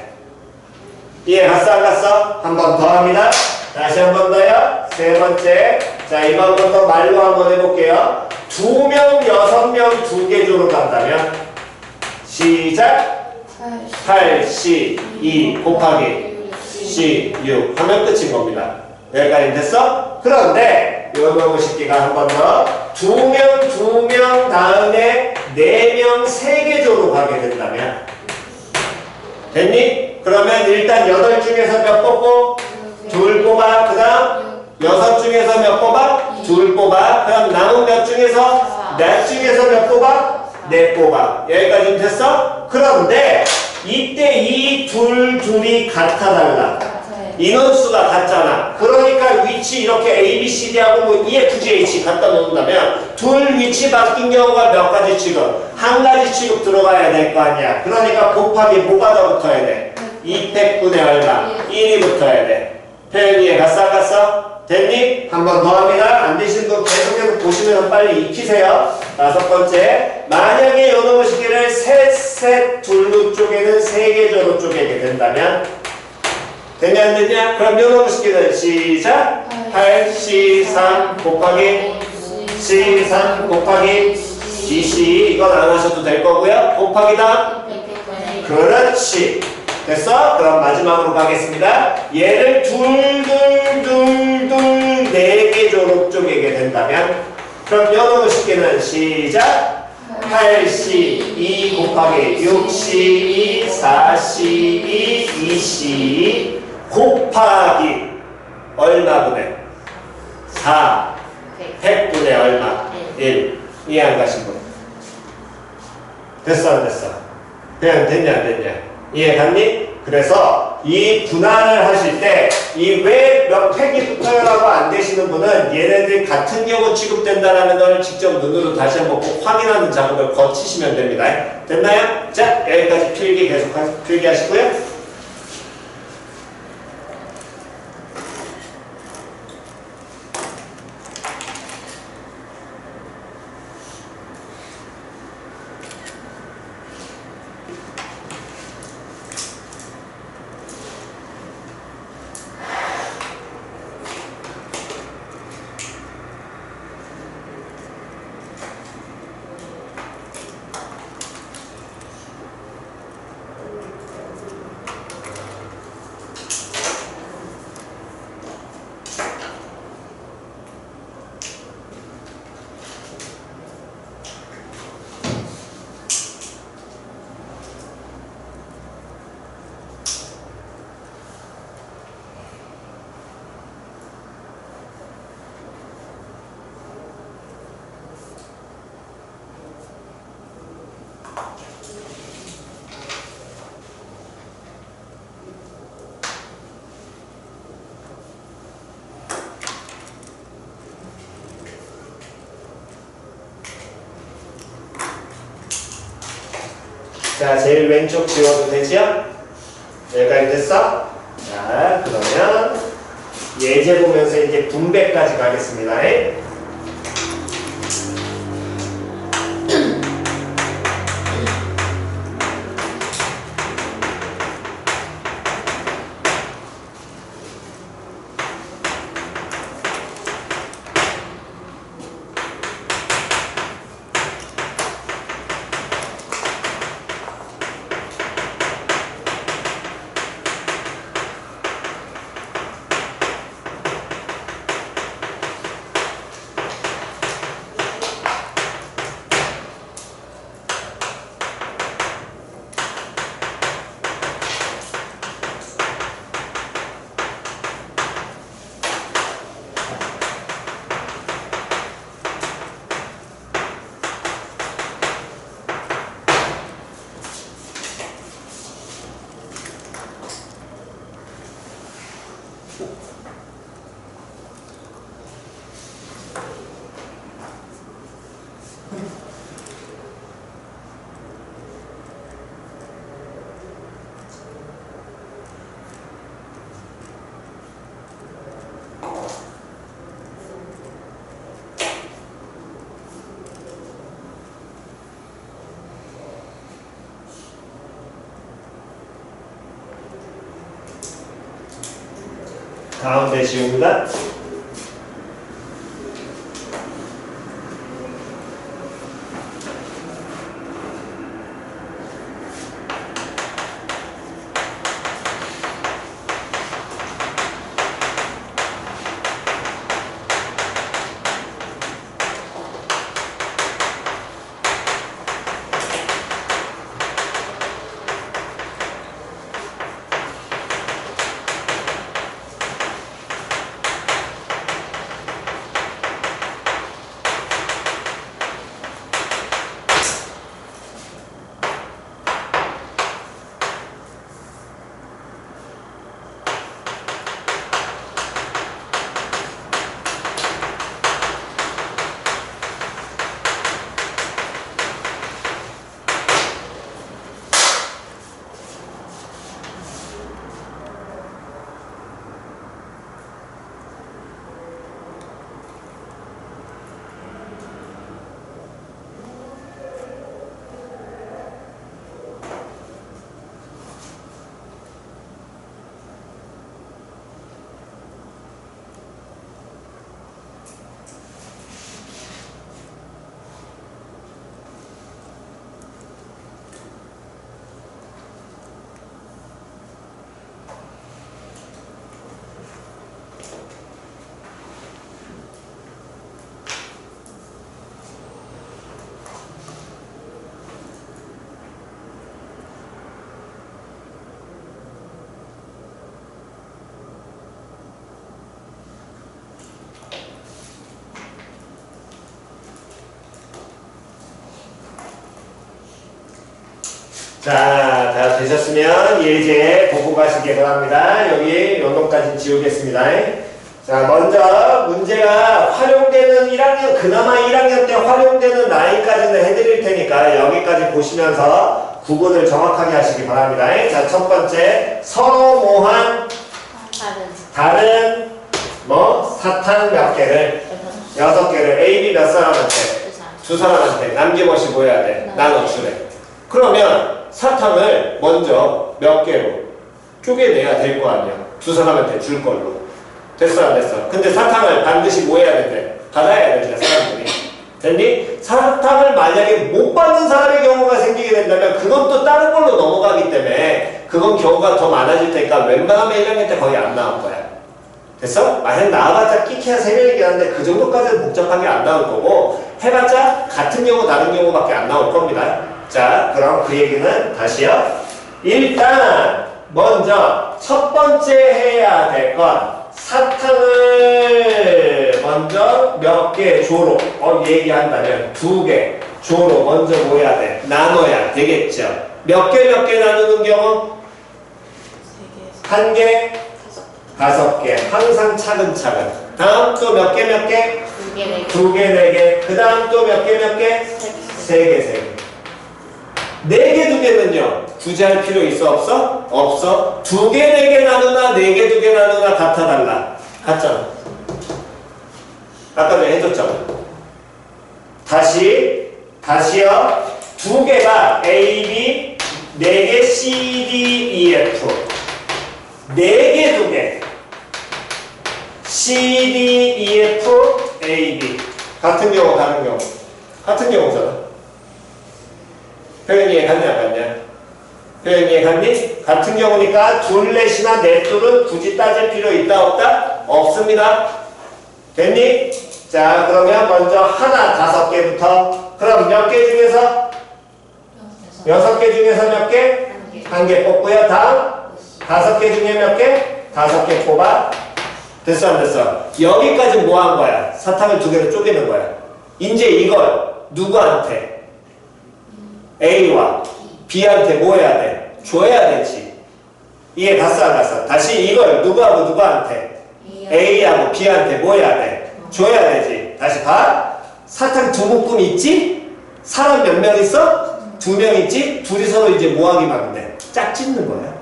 이해 갔어 안 갔어? 한 번 더 합니다. 다시 한 번 더요. 세 번째. 자 이거 한 번 더 말로 한번 해볼게요. 2명, 6명 2개조로 간다면 시작. 8C2 곱하기 C6 하면 끝인 겁니다. 여기까지 됐어? 그런데 요거 식기가 한 번 더 2명 다음에 4명 3개조로 가게 된다면 됐니? 그러면 일단 8 중에서 몇 뽑고? 2 뽑아. 그 다음 6 중에서 몇 뽑아? 2 뽑아. 그럼 남은 몇 중에서? 4 중에서 몇 뽑아? 4 뽑아. 여기까지 됐어? 그런데 이때 이 둘이 같아달라. 인원수가 같잖아. 그러니까 위치 이렇게 A, B, C, D하고 뭐 EFGH 갖다 놓는다면 둘 위치 바뀐 경우가 몇 가지 취급? 한 가지 취급 들어가야 될 거 아니야. 그러니까 곱하기 뭐가 더 붙어야 돼? 2팩분의 얼마? 1이 붙어야 돼. 표현 이해 갔어 안 갔어? 됐니? 한 번 더 합니다. 안 되신 분 계속해서 보시면 빨리 익히세요. 5번째. 만약에 요놈의 식기를 셋 둘로 쪼개는 3개조로 쪼개게 된다면 되냐 안 되냐? 그럼 요놈의 식기는 시작. 8C3 곱하기 C3 곱하기 DC 이건 안 하셔도 될 거고요. 곱하기 다음 그렇지. 됐어? 그럼 마지막으로 가겠습니다. 얘를 둘 4개조로 쪼개게 된다면 그럼 요놈의 식기는 시작. 8C2 곱하기 6C2 4C2 2C2 곱하기 얼마분의 4 100분의 얼마 1 이해 안 가신 분 됐어 안 됐어? 그냥 됐냐 안 됐냐? 이해 갔니? 그래서 이 분할을 하실 때 이 왜 몇 팩이 붙어요라고 안 되시는 분은 얘네들이 같은 경우 취급된다라는 걸 직접 눈으로 다시 한번 꼭 확인하는 작업을 거치시면 됩니다. 됐나요? 자, 여기까지 필기 계속 필기하시고요. 자, 제일 왼쪽 지워도 되지요? 여기까지 됐어? 자, 그러면 예제 보면서 이제 분배까지 가겠습니다. 가운데 지웁니다. 자, 자, 다 되셨으면 예제 보고 가시기 바랍니다. 여기 요놈까지 지우겠습니다. 자, 먼저 문제가 활용되는 1학년, 그나마 1학년 때 활용되는 라인까지는 해드릴 테니까 여기까지 보시면서 구분을 정확하게 하시기 바랍니다. 자, 첫 번째, 서로 모한 다른 사탕 몇 개를, 6개를 A, B 몇 사람한테, 2사람한테 남김없이 뭐 해야 돼? 나눠주래. 그러면 사탕을 먼저 몇 개로 쪼개내야 될 거 아니야. 2사람한테 줄 걸로. 됐어 안 됐어? 근데 사탕을 반드시 뭐 해야 된대? 받아야 된대 사람들이. 됐니? 사탕을 만약에 못 받는 사람의 경우가 생기게 된다면 그건 또 다른 걸로 넘어가기 때문에 그건 경우가 더 많아질 테니까 웬만하면 1학년 때 거의 안 나올 거야. 됐어? 만약 나와봤자 끼키야 3명이긴 한데 그 정도까지는 복잡하게 안 나올 거고 해봤자 같은 경우 다른 경우밖에 안 나올 겁니다. 자, 그럼 그 얘기는 다시요. 일단 먼저 첫 번째 해야 될 건 사탕을 먼저 몇 개 조로 얘기한다면 2개 조로 먼저 뭐 해야 돼? 나눠야 되겠죠. 몇 개 나누는 경우? 1개, 5개. 항상 차근차근. 다음 또 몇 개? 2개, 4개. 그 다음 또 몇 개? 3개. 4개, 2개는요? 굳이 할 필요 있어? 없어? 없어. 2개, 4개 나누나 4개, 2개 나누나 같아 달라? 같잖아. 아까 전에 해줬잖아. 다시요. 2개가 A, B, 4개 C, D, E, F. 4개, 2개. C, D, E, F, A, B. 같은 경우, 다른 경우. 같은 경우잖아. 표현이 이해갔냐, 안 갔냐? 표현이 이해갔니? 같은 경우니까 둘, 넷이나 넷둘은 굳이 따질 필요 있다, 없다? 없습니다. 됐니? 자, 그러면 먼저 하나, 5개부터. 그럼 몇 개 중에서? 6개 중에서 몇 개? 1개 뽑고요. 다음? 5개 중에 몇 개? 5개 뽑아. 됐어, 안 됐어? 여기까지 뭐 한 거야? 사탕을 2개로 쪼개는 거야. 이제 이걸 누구한테? A와 B한테 뭐 해야 돼? 줘야 되지. 이해 갔어, 안 갔어? 다시 이걸 누구하고 누구한테? A하고 B한테 뭐 해야 돼? 줘야 되지. 다시 봐. 사탕 2묶음 있지? 사람 몇 명 있어? 2명 있지? 둘이 서로 이제 뭐 하기만 하면 돼? 짝짓는 거야.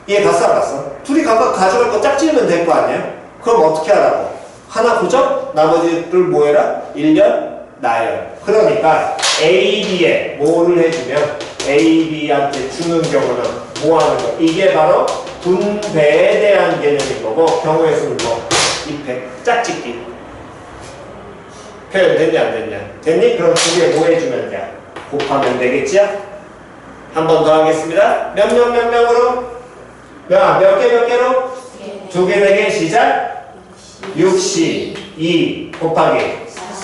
이해 갔어, 안 갔어? 둘이 각각 가져갈 거 짝짓으면 될 거 아니야? 그럼 어떻게 하라고? 하나 고정? 나머지를 뭐 해라? 1년? 나열. 그러니까 A, B에 뭐를 해주면 A, B한테 주는 경우는 뭐 하는 거? 이게 바로 분배에 대한 개념인 거고 경우의 수는 뭐? 입회, 짝짓기. 표현 됐냐 안 됐냐? 됐니? 그럼 2개 뭐 해주면 돼? 곱하면 되겠지요? 한 번 더 하겠습니다. 몇 명으로? 몇 개로? 2개, 4개 시작. 6시 2 곱하기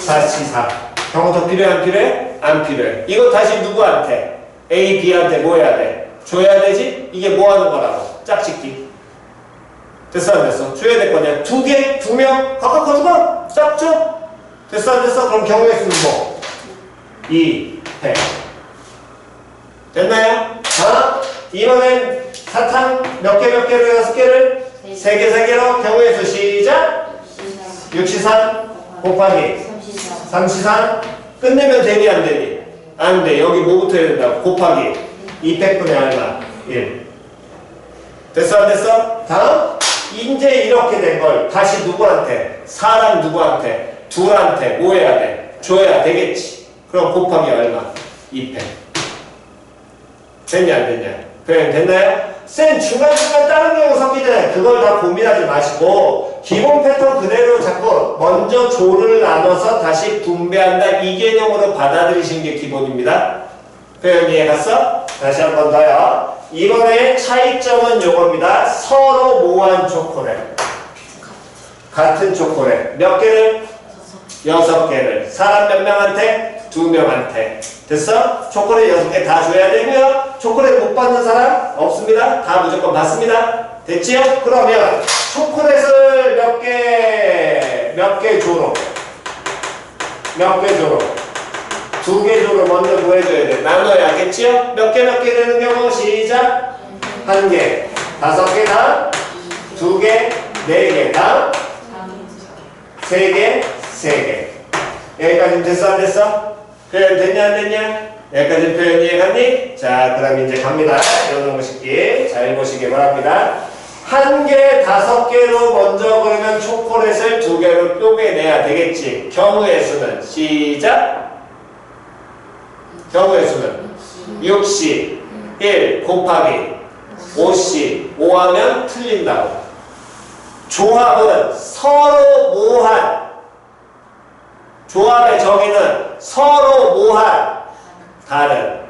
4시 4. 경우 더 필요해 안 필요해? 안 필요해. 이거 다시 누구한테? A, B한테 뭐 해야 돼? 줘야 되지? 이게 뭐 하는 거라고? 짝짓기. 됐어 안 됐어? 줘야 될 거냐? 2개, 2명 각각 가져가? 짝죠? 됐어 안 됐어? 그럼 경우의 수는 뭐? 2, 100. 됐나요? 자, 이번엔 사탕 몇 개로 6개를? 3개로 경우의 수 시작. 63 곱하기 33 끝내면 되니 안 되니? 안 돼. 여기 뭐부터 해야 된다고? 곱하기 200분의 얼마? 1. 됐어 안 됐어? 다음 이제 이렇게 된 걸 다시 누구한테? 사람 누구한테? 둘한테 뭐 해야 돼? 줘야 되겠지. 그럼 곱하기 얼마? 200. 됐냐 안 됐냐? 표현 됐나요? 쌤 중간중간 다른 경우 섞이잖아요. 그걸 다 고민하지 마시고 기본 패턴 그대로 자꾸 먼저 조를 나눠서 다시 분배한다 이 개념으로 받아들이시는 게 기본입니다. 표현 이해 갔어? 다시 한 번 더요. 이번에 차이점은 요겁니다. 서로 모한 초콜릿 같은 초콜릿 몇 개를? 6개를 사람 몇 명한테? 2명한테. 됐어? 초콜릿 6개 다 줘야 되고요. 초콜릿 못 받는 사람 없습니다. 다 무조건 받습니다. 됐지요? 그러면 초콜릿을 몇 개 조로? 두 개 조를 먼저 뭐 해줘야 돼? 나눠야겠지요? 몇 개 되는 경우 시작. 한 개, 다섯 개 다, 두 개, 네 개 다, 세 개, 세 개. 여기까지는 됐어 안 됐어? 표현 됐냐 안 됐냐? 여기까지 표현 이해갔니? 자, 그럼 이제 갑니다. 이런 식기 잘 보시기 바랍니다. 한 개, 다섯 개로 먼저 그러면 초콜릿을 두 개로 쪼개내야 되겠지. 경우의 수는 시작. 경우의 수는 6시 1 곱하기 5시 5하면 틀린다고. 조합은 서로 모한, 조합의 정의는 서로 모한 다른,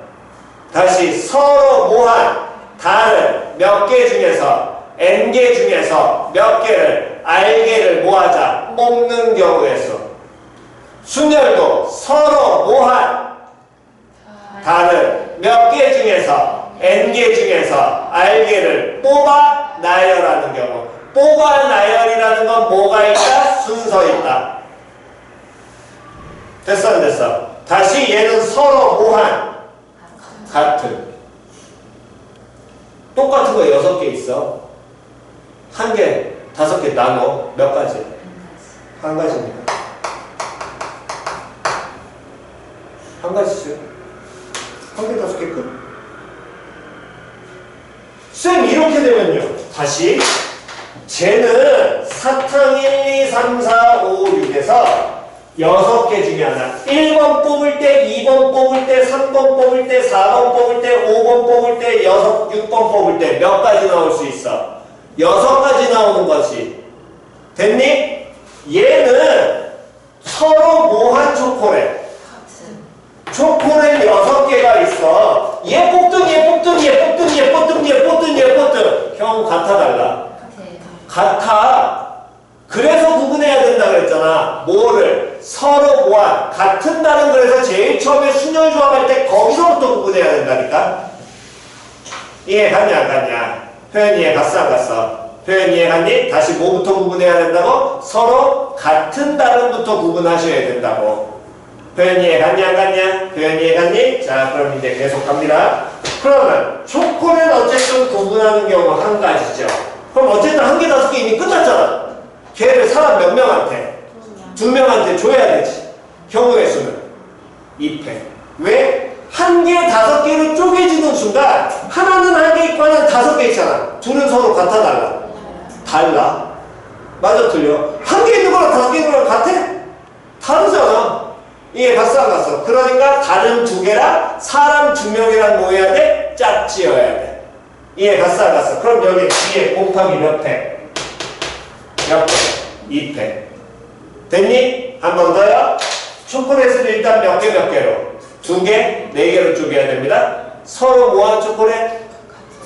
다시 서로 모한 다른 몇 개 중에서 n개 중에서 몇 개를 r개를 모아자 뽑는 경우의 수. 순열도 서로 모한 다른 몇 개 중에서 n개 중에서 r개를 뽑아 나열하는 경우. 뽑아 나열이라는 건 뭐가 있다? 순서 있다. 됐어 안 됐어? 다시 얘는 서로 모한 같은. 똑같은 거 6개 있어. 한 개, 5개 나눠. 몇 가지? 한 가지입니다. 한 가지죠. 한 개, 5개 끝. 쌤, 이렇게 되면요. 다시. 쟤는 사탕 1, 2, 3, 4, 5, 6에서 6개 중에 하나. 1번 뽑을 때, 2번 뽑을 때, 3번 뽑을 때, 4번 뽑을 때, 5번 뽑을 때, 6번 뽑을 때 몇 가지 나올 수 있어? 6가지 나오는 거지. 됐니? 얘는 서로 모한 초콜릿. 초콜릿 6개가 있어. 얘 뽑든 얘 뽑든 얘 뽑든 얘 뽑든 얘 뽑든 얘 뽑든 형 같아 달라? 같아. 그래서 구분해야 된다 그랬잖아. 뭐를? 서로 모한 같은다는. 그래서 제일 처음에 순열 조합할 때 거기서부터 구분해야 된다니까. 이해 갔냐 안 갔냐? 표현 이해 갔어 안 갔어? 표현 이해 갔니? 다시 뭐부터 구분해야 된다고? 서로 같은 다른부터 구분하셔야 된다고. 표현 이해 갔냐 안 갔냐? 표현 이해 갔니? 자, 그럼 이제 계속 갑니다. 그러면 초콜릿 어쨌든 구분하는 경우 한 가지죠. 그럼 어쨌든 한 개, 5개 이미 끝났잖아. 걔를 사람 몇 명한테? 2명한테 줘야 되지. 경우의 수는 2패. 왜? 한 개, 5개로 쪼개지는 순간 하나는 한 개 있고 하나는 5개 있잖아. 둘은 서로 같아 달라? 달라. 맞아 틀려? 한 개 있는 거랑 5개 있는 거랑 같아? 다르잖아. 이해 갔어 안 갔어? 그러니까 다른 2개랑 사람 2명이랑 뭐 해야 돼? 짝지어야 돼. 이해 갔어 안 갔어? 그럼 여기 뒤에 곱하기 몇 팩? 몇 팩? 2팩. 됐니? 한 번 더요. 초콜릿을 일단 몇 개로? 2개, 4개로 쪼개야 됩니다. 서로 모한 초콜릿,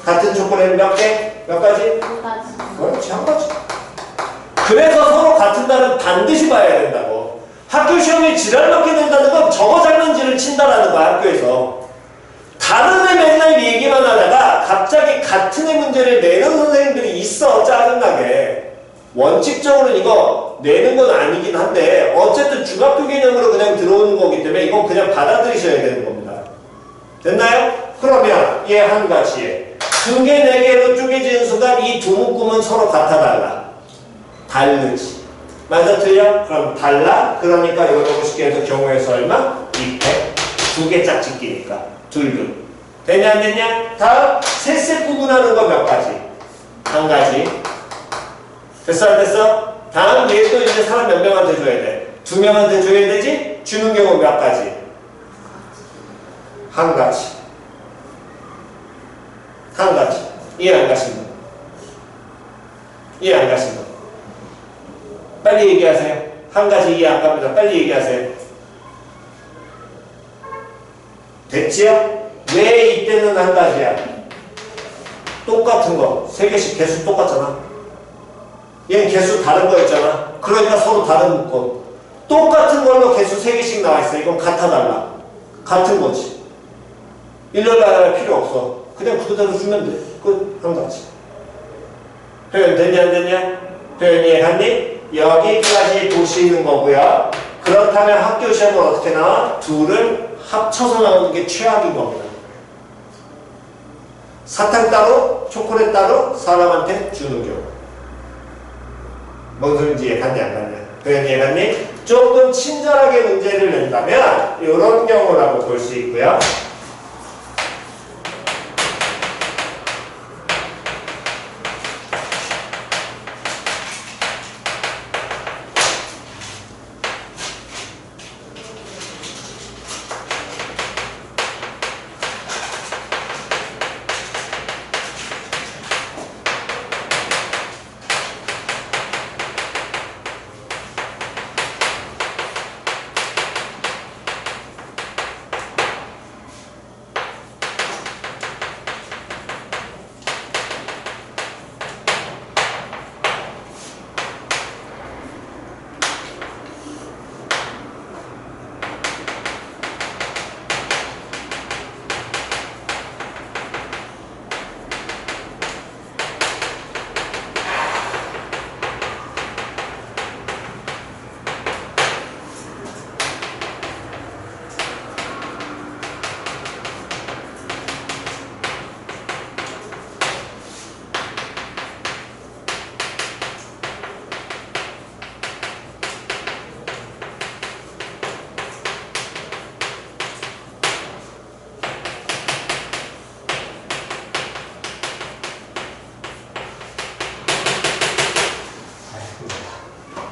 같은 초콜릿 몇 개? 몇 가지? 그렇지, 한 가지. 그래서 서로 같은 달은 반드시 봐야 된다고. 학교 시험에 지랄 맞게 된다는 건 저거 장난질을 친다라는 거야, 학교에서. 다른 애 맨날 얘기만 하다가 갑자기 같은 애 문제를 내는 선생님들이 있어, 짜증나게. 원칙적으로는 이거 내는 건 아니긴 한데 어쨌든 중학교 개념으로 그냥 들어오는 거기 때문에 이건 그냥 받아들이셔야 되는 겁니다. 됐나요? 그러면 얘 한 가지에 2개, 4개로 쪼개지는 순간 이 두 묶음은 서로 같아 달라? 다르지. 맞아 틀려? 그럼 달라? 그러니까 이거 너무 쉽게 해서 경우의 수 얼마? 2팩. 2개 짝짓기니까 둘둘. 됐냐 안 됐냐? 다음 셋셋 구분하는 거 몇 가지? 한 가지. 됐어 안 됐어? 다음 얘 또 이제 사람 몇 명한테 줘야 돼? 2명한테 줘야 되지? 주는 경우 몇 가지? 한 가지. 한 가지. 이해 안 가신다. 이해 안 가신다. 빨리 얘기하세요. 한 가지 이해 안 갑니다. 빨리 얘기하세요. 됐지요? 왜 이때는 한 가지야? 똑같은 거. 3개씩 개수 똑같잖아. 얘는 개수 다른 거였잖아. 그러니까 서로 다른 묶음. 똑같은 걸로 개수 3개씩 나와있어. 이건 같아 달라? 같은 거지. 일렬로 할 필요 없어. 그냥 그대로 주면 돼. 끝. 한 가지. 표현 됐냐 안 됐냐? 표현 이해갔니? 여기까지 보시는 거고요. 그렇다면 학교 시험은 어떻게 나와? 둘을 합쳐서 나오는 게 최악인 겁니다. 사탕 따로, 초콜릿 따로 사람한테 주는 경우. 뭔 소린지 이해갔니 안 갔냐? 그냥 이해갔니? 조금 친절하게 문제를 낸다면 이런 경우라고 볼 수 있고요.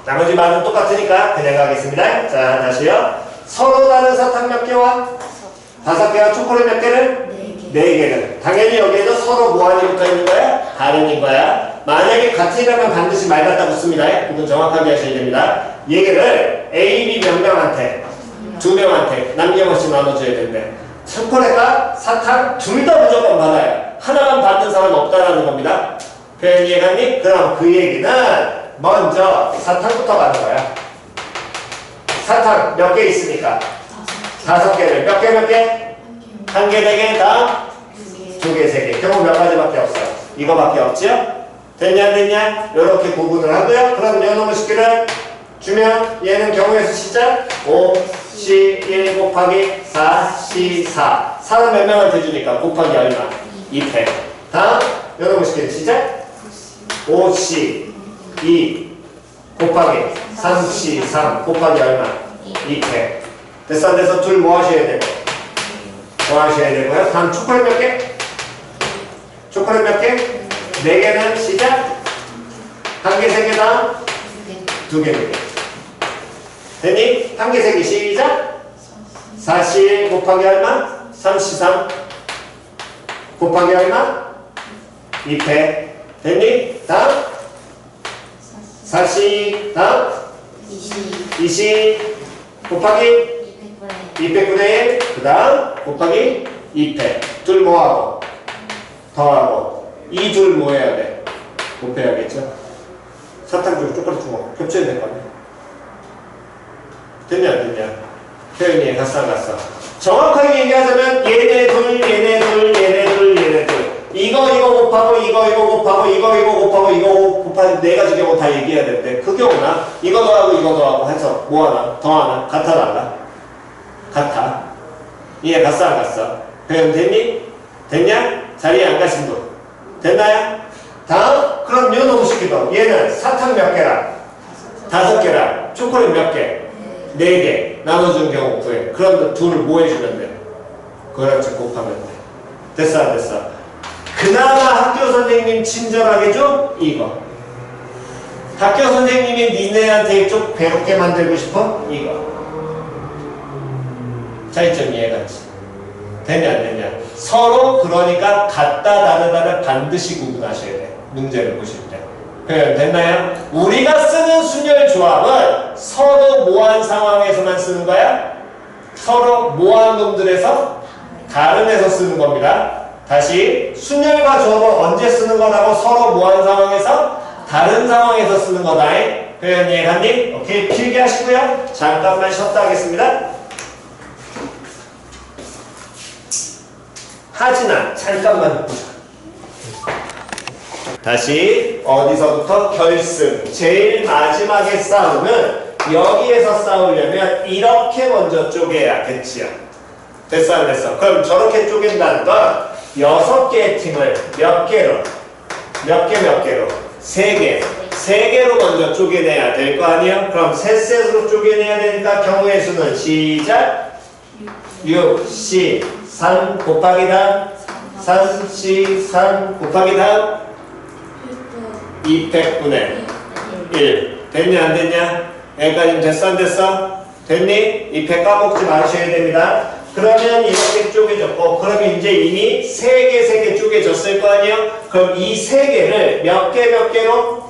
나머지 말은 똑같으니까 그냥 가겠습니다. 자, 다시요. 서로 다른 사탕 몇 개와 5개와 초콜릿 몇 개를? 4개를. 당연히 여기에도 서로 무한이 붙어 있는 거야? 다른인 거야. 만약에 같으라면 반드시 말 갖다 붙습니다. 이건 정확하게 하셔야 됩니다. 얘기를 A, B 몇 명한테, 2명한테 남김없이 나눠줘야 된대. 초콜릿과 사탕 둘 다 무조건 받아요. 하나만 받는 사람 없다라는 겁니다. 표현 이해가니? 그럼 그 얘기는 먼저 사탕부터 가는 거야. 사탕 몇 개 있습니까? 5개를. 몇 개 몇 개? 1개, 4개, 다음 2개, 3개. 경우 몇 가지밖에 없어. 이거밖에 없지요? 됐냐 안 됐냐? 이렇게 구분을 하고요. 그럼 요놈의 식기를 주면 얘는 경우에서 시작 5, C, 1 곱하기 4, C, 4. 4는 몇 명한테 주니까 곱하기 얼마? 2패. 다음 요놈의 식기를 시작 5C 2 곱하기 3C 3 곱하기 얼마? 2패. 됐어 안 돼서 둘 뭐 하셔야 되고? 뭐 하셔야 되고요. 다음 초콜릿 몇 개? 초콜릿 몇 개? 4개는 시작 1개, 3개 다음 2개, 4개. 됐니? 1개, 3개 시작 4C 곱하기 얼마? 3C3 곱하기 얼마? 2패. 됐니? 다음 4C 다음 20 곱하기 200분의 1 그 다음 곱하기 2패. 둘 뭐하고? 더하고 이 둘 뭐 해야 돼? 곱해야겠죠? 사탕 줄 초콜릿 주고 겹쳐야 될 거 아니야? 됐냐 안 됐냐? 표현이 갔어 안 갔어? 정확하게 얘기하자면 얘네 둘 얘네 둘 얘네 둘 얘네 둘 이거 곱하고 이거 곱하고 이거 곱하고 이거 곱하고 4가지 경우 다 얘기해야 되는데 그 경우나 이거 더하고 해서 뭐하나? 더하나? 같아 달라? 같아. 이해 갔어 안 갔어? 표현 됐니? 됐냐? 자리에 안 가신 분 됐나요? 다음 그럼 요 놈 시키도 얘는 사탕 몇 개랑 5개랑 초콜릿 몇 개? 4개 나눠준 경우 구해. 그럼 둘을 뭐 해주면 돼? 그렇지 곱하면 돼. 됐어 안 됐어? 그나마 학교 선생님 친절하게 좀 이거. 학교 선생님이 니네한테 좀 괴롭게 만들고 싶어? 이거. 차이점 이해가지? 됐냐 안 됐냐? 서로 그러니까 같다 다르다를 반드시 구분하셔야 돼. 문제를 보실 때. 표현 됐나요? 우리가 쓰는 순열 조합은 서로 모한 상황에서만 쓰는 거야? 서로 모한 놈들에서 다른 에서 쓰는 겁니다. 다시 순열과 조합은 언제 쓰는 거라고? 서로 모한 상황에서 다른 상황에서 쓰는 거다. 표현 이해갔니? 오케이 필기 하시고요. 잠깐만 쉬었다 하겠습니다. 하진아 잠깐만 보자. 다시 어디서부터? 결승. 제일 마지막에 싸움은 여기에서 싸우려면 이렇게 먼저 쪼개야. 그치요? 됐어 안 됐어? 그럼 저렇게 쪼갠다는 건 6개의 팀을 몇 개로? 몇 개로? 3개. 3개로 먼저 쪼개내야 될 거 아니에요? 그럼 세 셋으로 쪼개내야 되니까 경우의 수는 시작 6, C, 3 곱하기 다음 3, C, 3 곱하기 다음 200분의 1 됐냐 안 됐냐? 여기까지 됐어 안 됐어? 됐니? 200 까먹지 마셔야 됩니다. 그러면 이렇게 쪼개졌고 그러면 이제 이미 3개 쪼개졌을 거 아니에요? 그럼 이 3개를 몇 개로?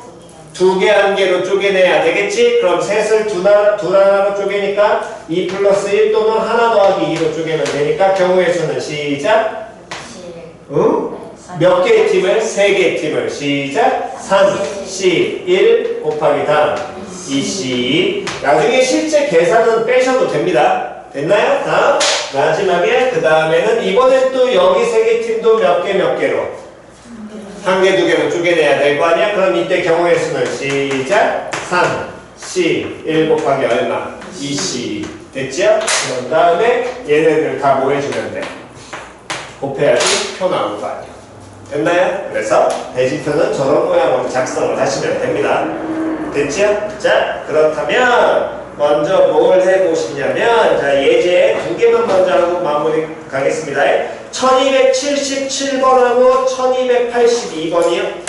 2개, 1개로 쪼개내야 되겠지? 그럼 셋을 두 하나로 쪼개니까 2 플러스 1 또는 하나 더하기 2로 쪼개면 되니까 경우의 수는 시작 응? 몇 개의 팀을? 3개의 팀을 시작 3C 1 곱하기 다음 2C 나중에 실제 계산은 빼셔도 됩니다. 됐나요? 다음 마지막에 그 다음에는 이번엔 또 여기 3개 팀도 몇 개로? 1개, 2개로 쪼개내야 될 거 아니야? 그럼 이때 경우의 수는 시작 3C 1 곱하기 얼마? 2C 됐죠? 그런 다음에 얘네들 다 뭐 해주면 돼? 곱해야지 표 나오는 거 아니야? 됐나요? 그래서 대지표는 저런 모양으로 작성을 하시면 됩니다. 됐죠? 자 그렇다면 먼저 뭘 해보시냐면 자 예제 2개만 먼저 하고 마무리 가겠습니다. 1277번하고 1282번이요.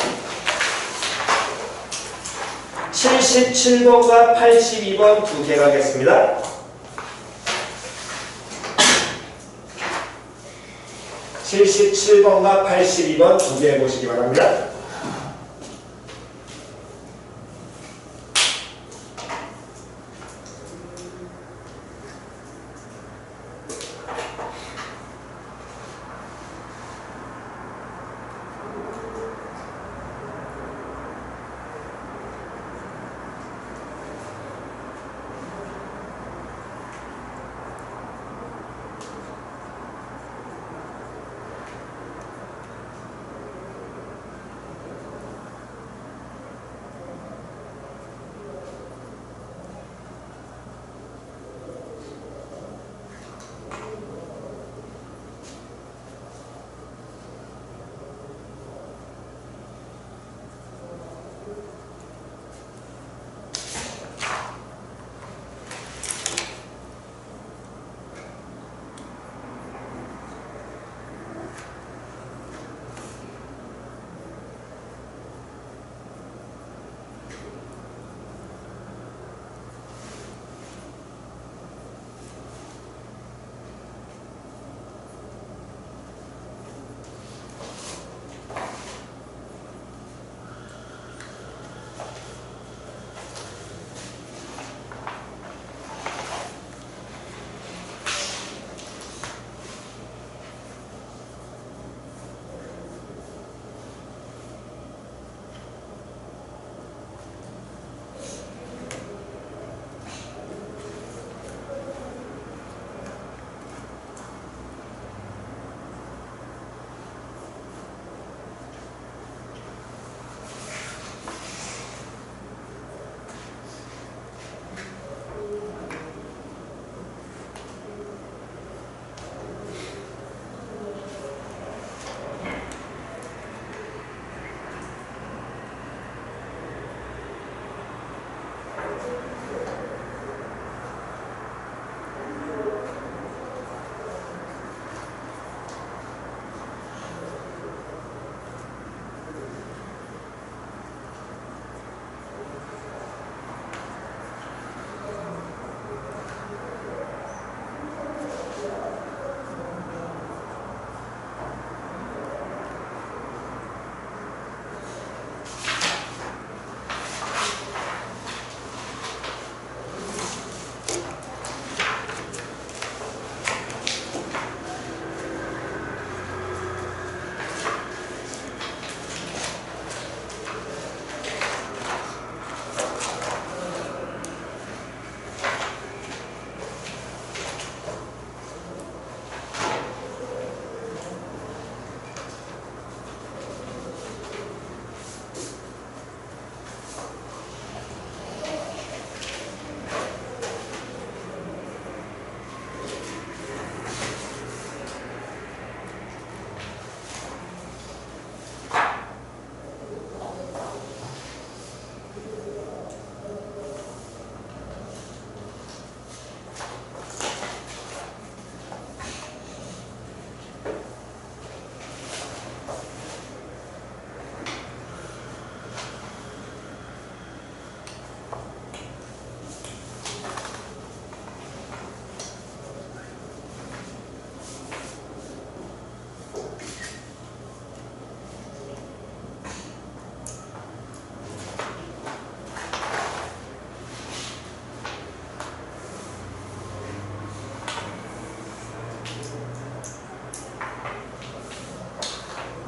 77번과 82번 2개 가겠습니다. 77번과 82번 2개 해보시기 바랍니다.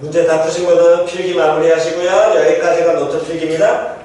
문제 다 푸신 분은 필기 마무리 하시고요. 여기까지가 노트 필기입니다.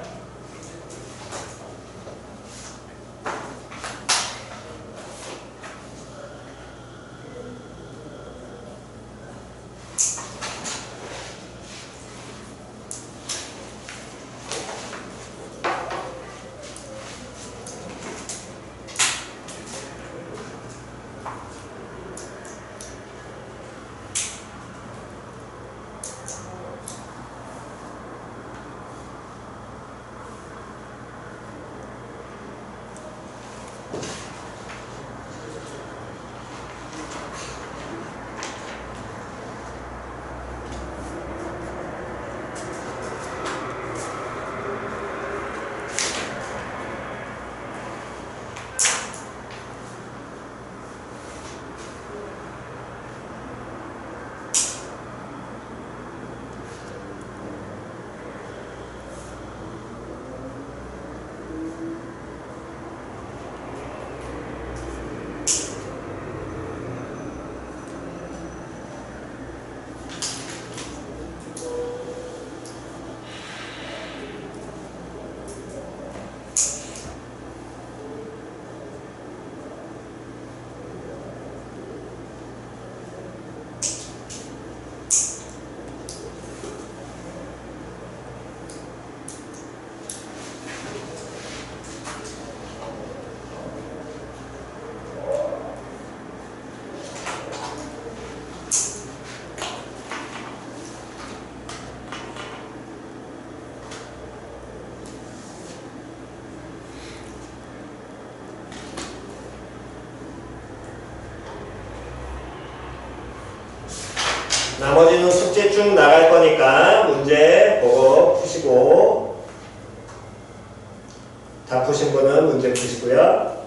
나머지는 숙제 쭉 나갈 거니까 문제 보고 푸시고, 다 푸신 분은 문제 푸시고요.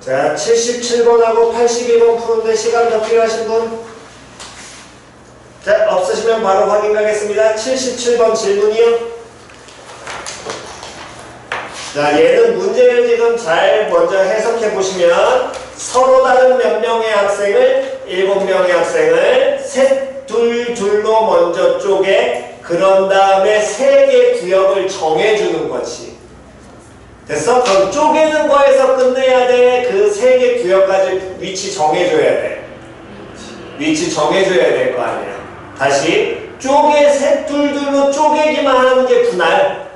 자, 77번하고 82번 푸는데 시간 더 필요하신 분? 자, 없으시면 바로 확인 가겠습니다. 77번 질문이요. 자, 얘는 문제를 지금 잘 먼저 해석해 보시면 서로 다른 몇 명의 학생을, 7명의 학생을 셋, 둘, 둘로 먼저 쪼개, 그런 다음에 3개 구역을 정해주는 거지. 됐어? 그럼 쪼개는 거에서 끝내야 돼. 그 3개 구역까지 위치 정해줘야 돼. 위치 정해줘야 될 거 아니야. 다시 셋, 둘, 둘로 쪼개기만 하는 게 분할.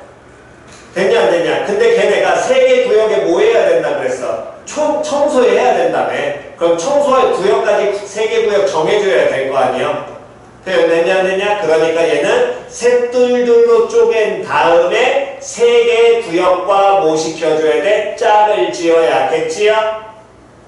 됐냐 안 됐냐? 근데 걔네가 3개 구역에 뭐 해야 된다 그랬어? 청소해야 된다며. 그럼 청소할 구역까지 3개 구역 정해줘야 될 거 아니야. 됐냐 안 됐냐? 그러니까 얘는 셋, 둘, 둘로 쪼갠 다음에 3개 구역과 뭐 시켜줘야 돼? 짝을 지어야겠지요?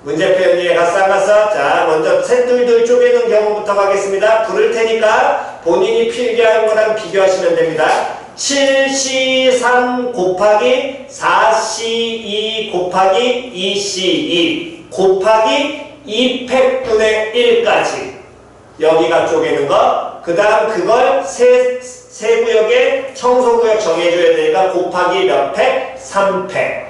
문제표 이해 갔어 안 갔어? 자, 먼저 셋, 둘, 둘 쪼개는 경우부터 가겠습니다. 부를 테니까 본인이 필기하는 거랑 비교하시면 됩니다. 7C3 곱하기 4C2 곱하기 2C2 곱하기 2팩분의 1까지 여기가 쪼개는 거. 그 다음 그걸 세 구역에 청소구역 정해줘야 되니까 곱하기 몇 팩? 3팩.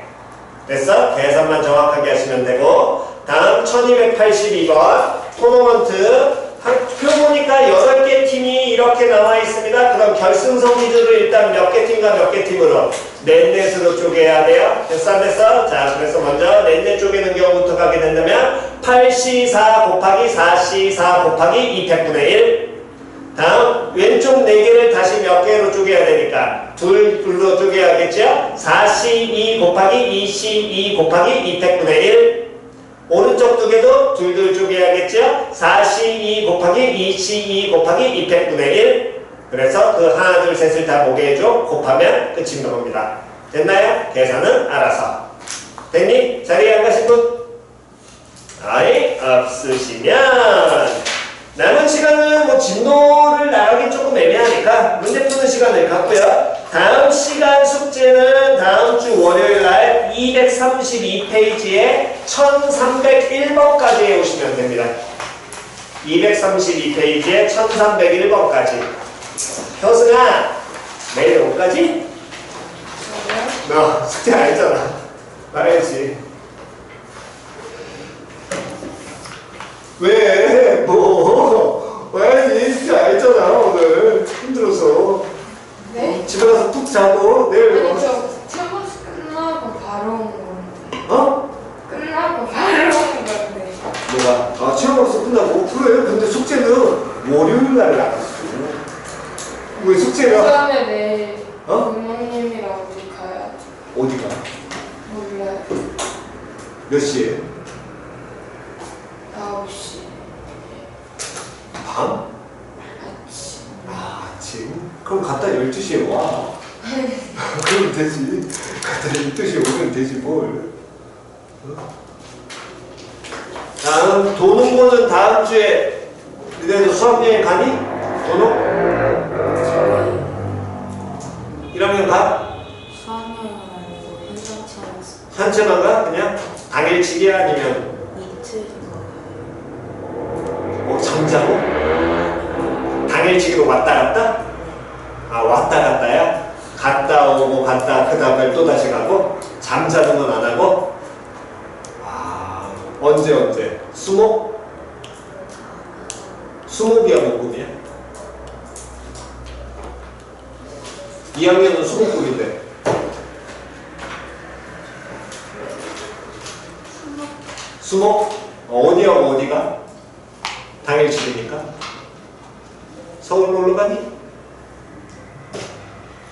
됐어? 계산만 정확하게 하시면 되고. 다음 1282번 토너먼트 표 보니까 8개 팀이 이렇게 나와 있습니다. 그럼 결승선 기준으로 일단 몇 개 팀과 몇 개 팀으로? 넷넷으로 쪼개야 돼요. 됐어 안 됐어? 자, 그래서 먼저 넷넷 쪼개는 경우부터 가게 된다면 8C4 곱하기 4C4 곱하기 200분의 1. 다음 왼쪽 4개를 다시 몇 개로 쪼개야 되니까 둘로 쪼개야겠죠? 4C2 곱하기 2C2 곱하기 200분의 1. 오른쪽 2개도 둘 쪼개야겠죠? 4C2 곱하기 2C2 곱하기 200분의 1. 그래서 그 하나 둘 셋을 다 보게 해줘. 곱하면 끝인 겁니다. 됐나요? 계산은 알아서. 됐니? 자리에 안 가신 분? 아이 없으시면 남은 시간은 뭐 진도를 나가기 조금 애매하니까 문제 푸는 시간을 갖고요. 다음 시간 숙제는 다음 주 월요일 날 232페이지에 1301번까지 오시면 됩니다. 232페이지에 1301번까지. 효승아, 내일 오까지? 너 숙제 알잖아. 말해야지. 왜? 뭐? 와야지. 숙제 알잖아. 오늘 힘들어서.
네?
집에 가서 푹 자고 내일
아니 저 체험학습 끝나고 바로 온 건데.
어?
끝나고 바로 온 건데.
뭐가? 아, 체험학습 끝나고? 그래. 근데 숙제는 월요일 날 나갔어. 왜 숙제가?
그다음에 내일
어?
부모님이랑 어디 가야 돼?
어디가?
몰라요.
몇 시에?
9시.
밤?
아침.
아, 아침? 그럼 갔다 12시에 와. 그럼 되지. 갔다 12시에 오면 되지 뭘. 어? 다음 도농 거는 다음 주에 너네도 수학여행 가니? 도농? 1학년 가?
수학여행은 아니고 현장체험
한채만 가? 그냥? 당일치기야 아니면
이틀 정도
뭐 잠자고? 당일치기로 왔다 갔다? 아 왔다 갔다야? 갔다 오고 갔다 그 다음에 또 다시 가고? 잠자는 건 안 하고? 아 언제? 수목? 수목이야 목금이야? 2학년은 수목금인데 수목? 어디하고 어디가? 당일치기니까? 서울 놀러 가니?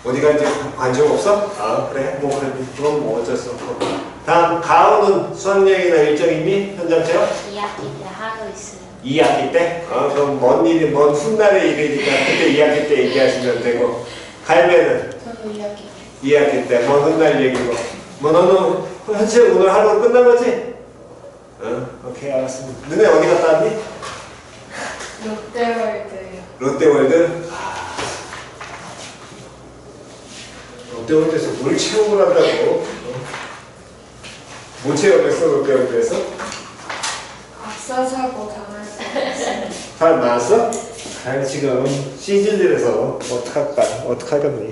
어디 간지 관심 없어? 아 그래? 뭐 그건 뭐 어쩔 수 없고. 다음 가을은 수학여행이나 일정 있니? 현장 체험?
2학기 때 하루 있어요.
2학기 때? 그럼 먼 일이 먼 훗날의 일이니까 그때 2학기 때 얘기하시면 되고. 갈매는?
저도 2학기.
2학기 때 먼 훗날 얘기고. 뭐 너는 현재 오늘 하루 끝난 거지? 응? 오케이 알았습니다. 너네 어디 갔다 왔니?
롯데월드요.
롯데월드? 롯데월드에서 뭘 체험을 한다고? 뭐 체험했어 롯데월드에서?
악사 사고 당할 뻔했어요.
사람 많았어? 아니 지금 시즌들에서 어떡하겠니?